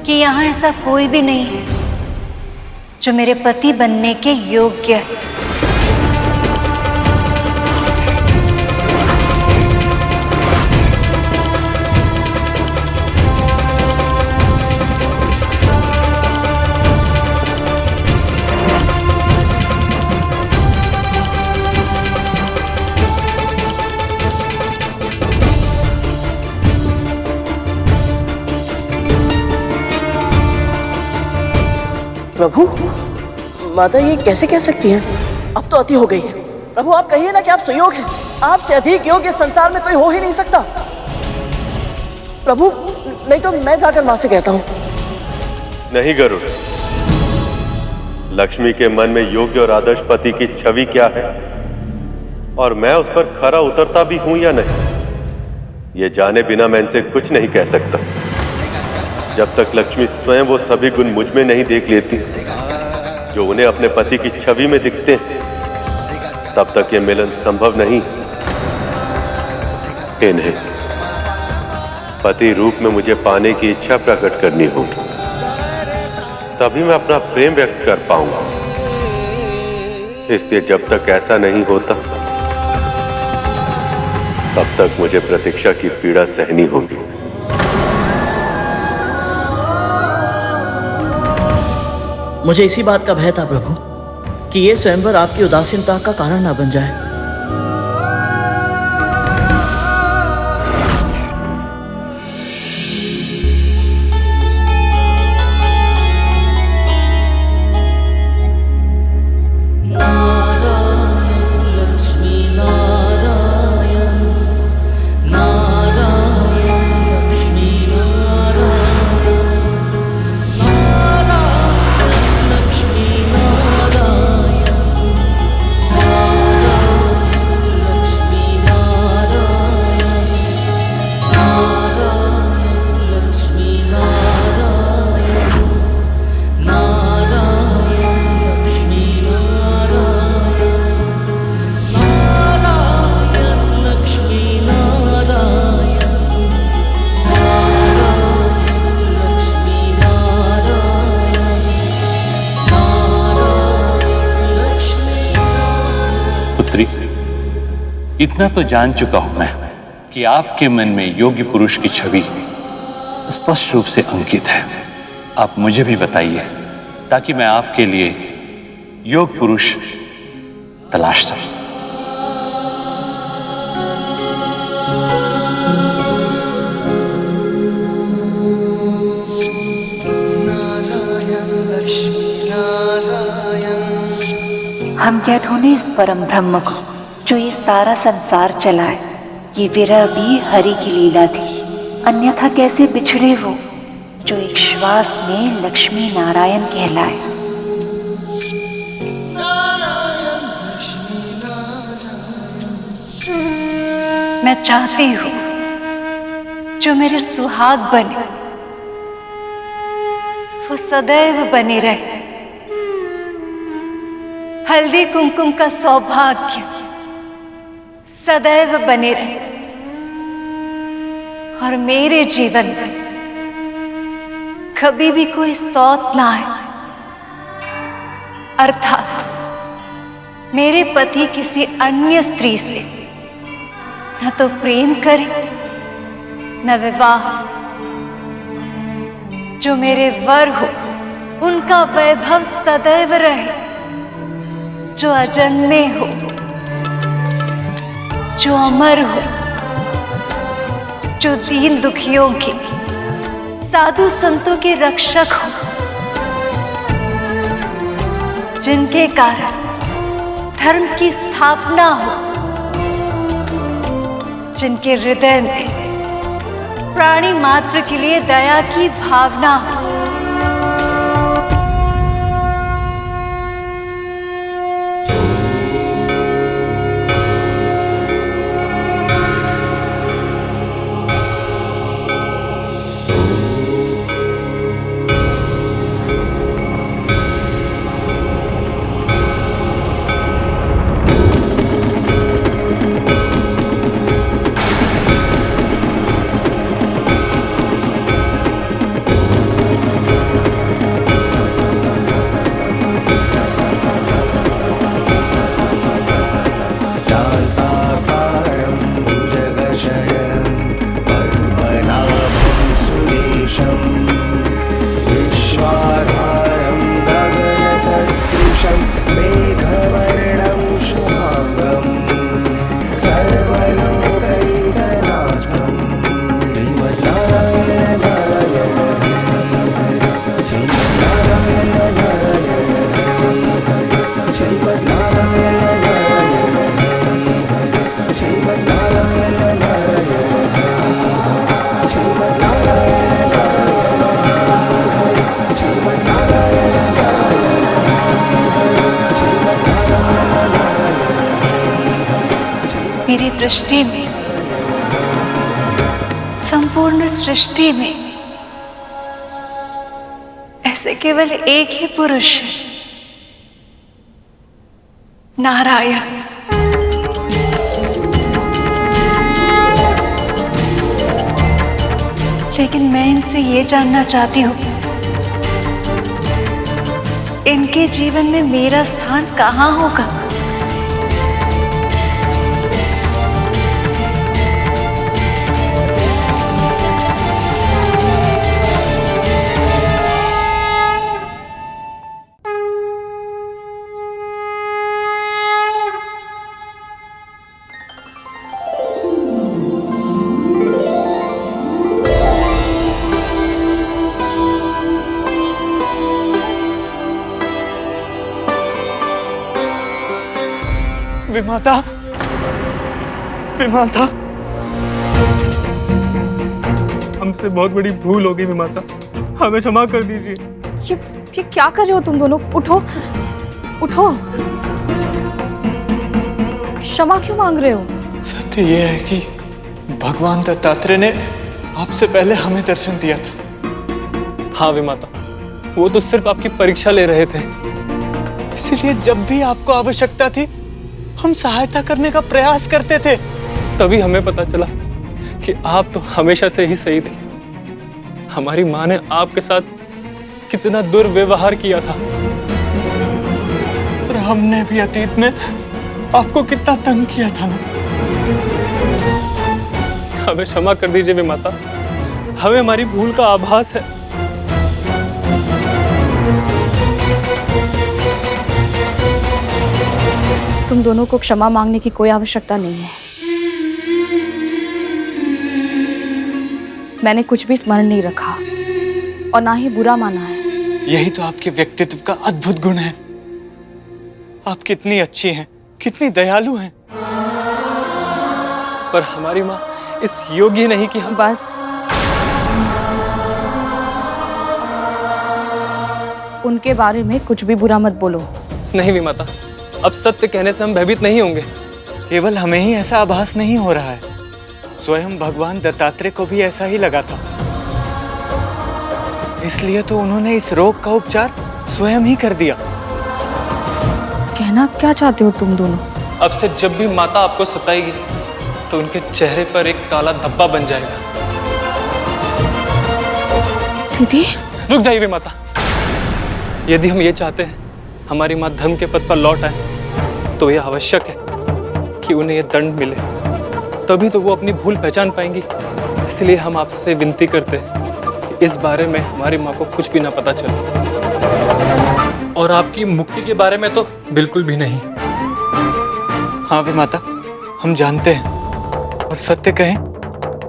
कि यहाँ ऐसा कोई भी नहीं है जो मेरे पति बनने के योग्य है। प्रभु, माता ये कैसे कह सकती हैं? अब तो अति हो गई है। प्रभु, आप कहिए ना कि आप सुयोग हैं। आपसे अधिक योग्य संसार में कोई हो ही नहीं सकता। प्रभु, नहीं तो मैं जाकर मां से कहता हूँ। नहीं गरुड़, लक्ष्मी के मन में योग्य और आदर्श पति की छवि क्या है और मैं उस पर खरा उतरता भी हूं या नहीं, ये जाने बिना मैं इनसे कुछ नहीं कह सकता। जब तक लक्ष्मी स्वयं वो सभी गुण मुझ में नहीं देख लेती जो उन्हें अपने पति की छवि में दिखते हैं, तब तक ये मिलन संभव नहीं। इन्हें पति रूप में मुझे पाने की इच्छा प्रकट करनी होगी, तभी मैं अपना प्रेम व्यक्त कर पाऊंगा। इसलिए जब तक ऐसा नहीं होता, तब तक मुझे प्रतीक्षा की पीड़ा सहनी होगी। मुझे इसी बात का भय था प्रभु कि ये स्वयंवर आपकी उदासीनता का कारण ना बन जाए। इतना तो जान चुका हूं मैं कि आपके मन में योग्य पुरुष की छवि स्पष्ट रूप से अंकित है। आप मुझे भी बताइए ताकि मैं आपके लिए योग्य पुरुष तलाश सकूं। हम क्या ढूंढे इस परम ब्रह्म को जो ये सारा संसार चलाए। ये विरह भी हरि की लीला थी, अन्यथा कैसे बिछड़े वो जो एक श्वास में लक्ष्मी नारायण कहलाए। मैं चाहती हूँ जो मेरे सुहाग बने वो सदैव बने रहे। हल्दी कुमकुम का सौभाग्य सदैव बने रहे और मेरे जीवन में कभी भी कोई सौत ना आए, अर्थात मेरे पति किसी अन्य स्त्री से न तो प्रेम करे न विवाह। जो मेरे वर हो उनका वैभव सदैव रहे, जो अजन्मे हो, जो अमर हो, जो दीन दुखियों के साधु संतों के रक्षक हो, जिनके कारण धर्म की स्थापना हो, जिनके हृदय में प्राणी मात्र के लिए दया की भावना हो। मेरी दृष्टि में, संपूर्ण सृष्टि में ऐसे केवल एक ही पुरुष है, नारायण। लेकिन मैं इनसे ये जानना चाहती हूँ, इनके जीवन में मेरा स्थान कहाँ होगा? विमाता, विमाता, हमसे बहुत बड़ी भूल हो गई विमाता, हमें क्षमा कर दीजिए। ये क्या कर रहे हो तुम दोनों? उठो, उठो। क्षमा क्यों मांग रहे हो? सत्य ये है कि भगवान दत्तात्रेय ने आपसे पहले हमें दर्शन दिया था। हाँ विमाता, वो तो सिर्फ आपकी परीक्षा ले रहे थे, इसलिए जब भी आपको आवश्यकता थी हम सहायता करने का प्रयास करते थे। तभी हमें पता चला कि आप तो हमेशा से ही सही थी। हमारी माँ ने आपके साथ कितना दुर्व्यवहार किया था और हमने भी अतीत में आपको कितना तंग किया था ना। हमें क्षमा कर दीजिए विमाता, हमें हमारी भूल का आभास है। तुम दोनों को क्षमा मांगने की कोई आवश्यकता नहीं है। मैंने कुछ भी स्मरण नहीं रखा और ना ही बुरा माना है। यही तो आपके व्यक्तित्व का अद्भुत गुण है। आप कितनी अच्छी हैं, कितनी दयालु हैं। पर हमारी माँ इस योग्य नहीं कि हम बस उनके बारे में कुछ भी बुरा मत बोलो। नहीं विमाता, अब सत्य कहने से हम भयभीत नहीं होंगे। केवल हमें ही ऐसा आभास नहीं हो रहा है, स्वयं भगवान दत्तात्रेय को भी ऐसा ही लगा था। इसलिए तो उन्होंने इस रोग का उपचार स्वयं ही कर दिया। कहना क्या चाहते हो तुम दोनों? अब से जब भी माता आपको सताएगी तो उनके चेहरे पर एक काला धब्बा बन जाएगा। दीदी, रुक जाइए माता। यदि हम ये चाहते हैं हमारी माँ धर्म के पद पर लौट आए, तो यह आवश्यक है कि उन्हें यह दंड मिले, तभी तो वो अपनी भूल पहचान पाएंगी। इसलिए हम आपसे विनती करते हैं कि इस बारे में हमारी माँ को कुछ भी ना पता चले, और आपकी मुक्ति के बारे में तो बिल्कुल भी नहीं। हाँ वे माता, हम जानते हैं, और सत्य कहें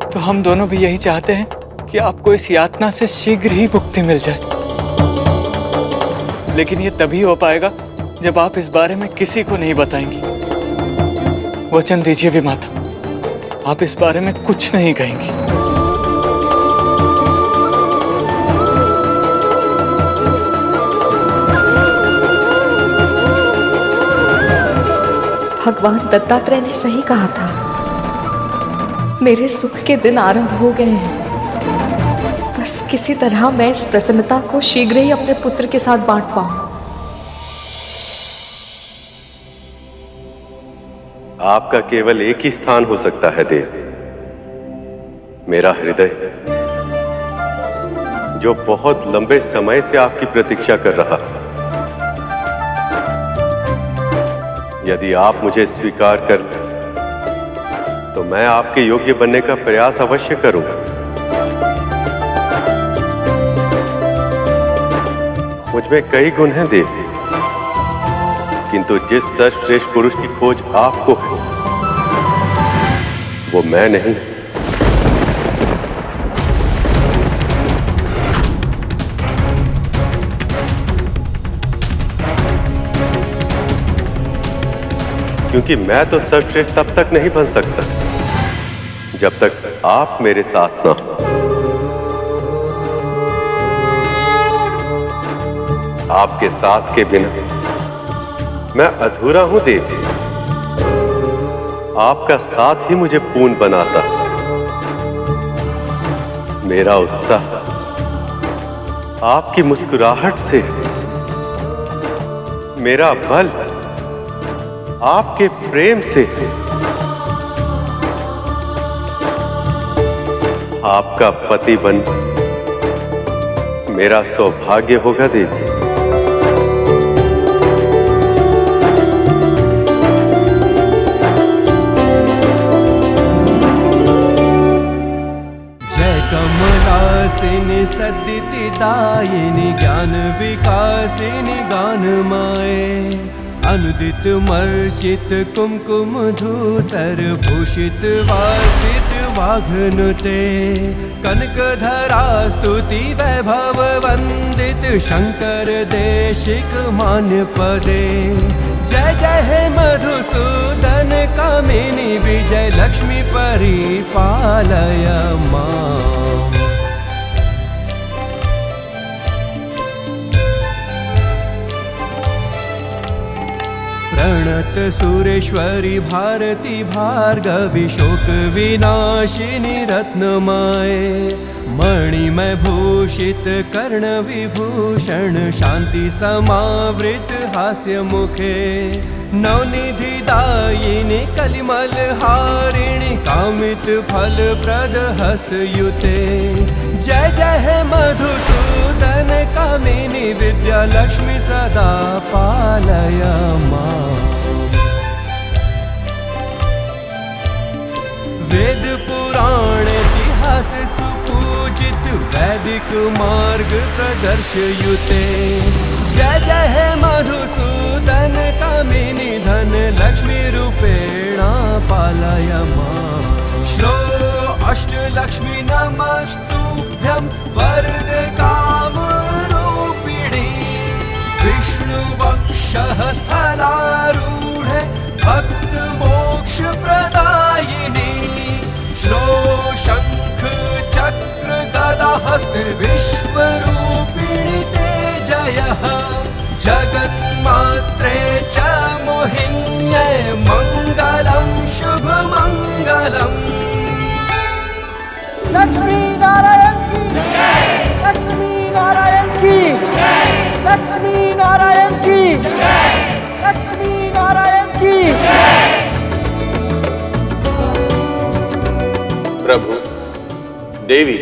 तो हम दोनों भी यही चाहते हैं कि आपको इस यातना से शीघ्र ही मुक्ति मिल जाए। लेकिन ये तभी हो पाएगा जब आप इस बारे में किसी को नहीं बताएंगी। वचन दीजिए भी माता, आप इस बारे में कुछ नहीं कहेंगी। भगवान दत्तात्रेय ने सही कहा था। मेरे सुख के दिन आरंभ हो गए हैं। बस किसी तरह मैं इस प्रसन्नता को शीघ्र ही अपने पुत्र के साथ बांट पाऊं। आपका केवल एक ही स्थान हो सकता है देव, मेरा हृदय, जो बहुत लंबे समय से आपकी प्रतीक्षा कर रहा है। यदि आप मुझे स्वीकार कर लें तो मैं आपके योग्य बनने का प्रयास अवश्य करूंगा। मुझ में कई गुण हैं देव, किंतु जिस सर्वश्रेष्ठ पुरुष की खोज आपको है वो मैं नहीं। क्योंकि मैं तो सर्वश्रेष्ठ तब तक नहीं बन सकता जब तक आप मेरे साथ ना हो। आपके साथ के बिना मैं अधूरा हूं देव। आपका साथ ही मुझे पूर्ण बनाता। मेरा उत्साह आपकी मुस्कुराहट से, मेरा बल आपके प्रेम से। आपका पति बन मेरा सौभाग्य होगा देवी। जय कमलासिनी सद्दितिदायिनी ज्ञान विकासिनी गानमाये अनुदित मर्चित कुमकुम धूसर भूषित वासित वाघनुते कनकधरा स्तुति वैभव वंदित शंकर देशिक मान्य पदे। जय जय हे मधुसूदन कामिनी विजय लक्ष्मी परिपालय मां। प्रणत सुरेश्वरी भारती भार्गवी शोक विनाशिनी रत्नमाये मणिमय भूषित कर्ण विभूषण शांति समावृत हास्य मुखे नवनिधि दायिनी कलिमल हारिणी कामित फल प्रद हस्तयुते। जय जय हे मधुसूदन कामिनी विद्या लक्ष्मी सदा पालय मां। वेद पुराण इतिहास सुपूजित वैदिक मार्ग प्रदर्शयुते। जय जय हे मधुसूदन कामिनी धन लक्ष्मी रूपेणा पालय मां। श्लो अष्टलक्ष्मी नमस्तुभ्यं वरद काम रूपिणी विष्णु वक्षः स्थलारूढ़ भक्त मोक्ष प्रदायिनी। श्लो शंख चक्र गदा हस्त विश्वरूपिणी ते जयः जगन्मात्रे च मोहिन्यै मंगलम शुभ मंगलम। लक्ष्मी नारायण की जय, लक्ष्मी नारायण की जय, लक्ष्मी नारायण की जय, लक्ष्मी नारायण की जय। प्रभु देवी,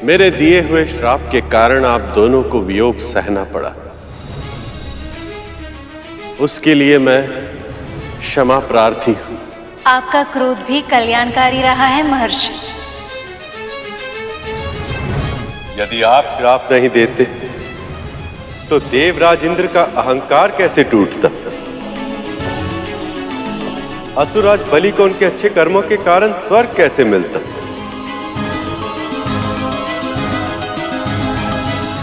मेरे दिए हुए श्राप के कारण आप दोनों को वियोग सहना पड़ा। उसके लिए मैं क्षमा प्रार्थी हूं। आपका क्रोध भी कल्याणकारी रहा है महर्षि। यदि आप श्राप नहीं देते तो देवराज इंद्र का अहंकार कैसे टूटता? असुरराज बलि को उनके अच्छे कर्मों के कारण स्वर्ग कैसे मिलता?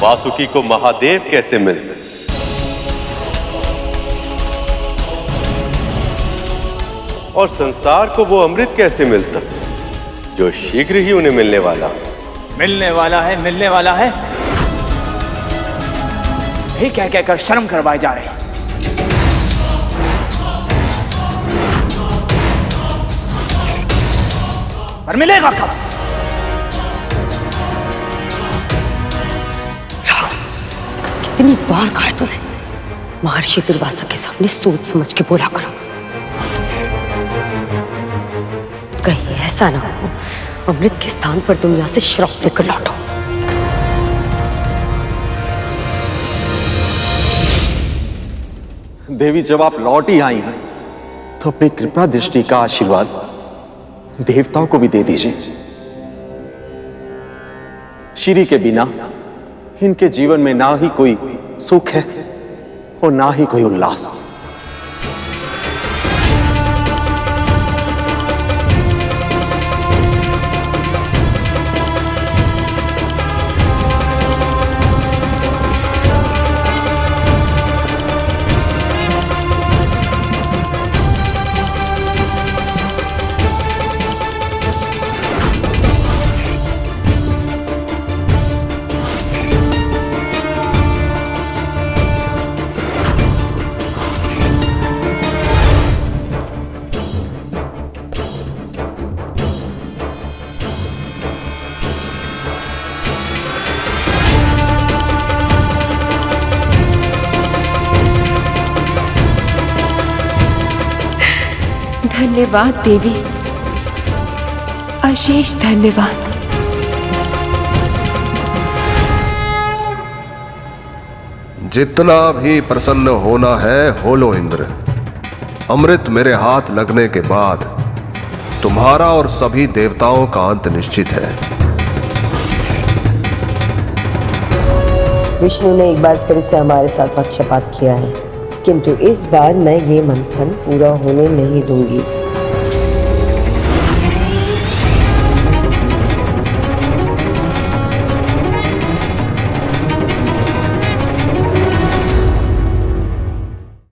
वासुकी को महादेव कैसे मिलते? और संसार को वो अमृत कैसे मिलता जो शीघ्र ही उन्हें मिलने वाला? मिलने वाला है, मिलने वाला है, यही कह कहकर शर्म करवाए जा रहे हैं। पर मिलेगा कब? कितनी बार कहा तूने महर्षि दुर्वासा के सामने सोच समझ के बोला करो, कहीं ऐसा ना हो अमृत के स्थान पर तुम यहां से श्राप लेकर लौटो। देवी, जब आप लौट ही आई हैं तो अपनी कृपा दृष्टि का आशीर्वाद देवताओं को भी दे दीजिए। श्री के बिना इनके जीवन में ना ही कोई सुख है और ना ही कोई उल्लास। धन्यवाद देवी, अशेष धन्यवाद। जितना भी प्रसन्न होना है हो लो इंद्र। अमृत मेरे हाथ लगने के बाद तुम्हारा और सभी देवताओं का अंत निश्चित है। विष्णु ने एक बार फिर से हमारे साथ पक्षपात किया है, किंतु इस बार मैं ये मंथन पूरा होने नहीं दूंगी।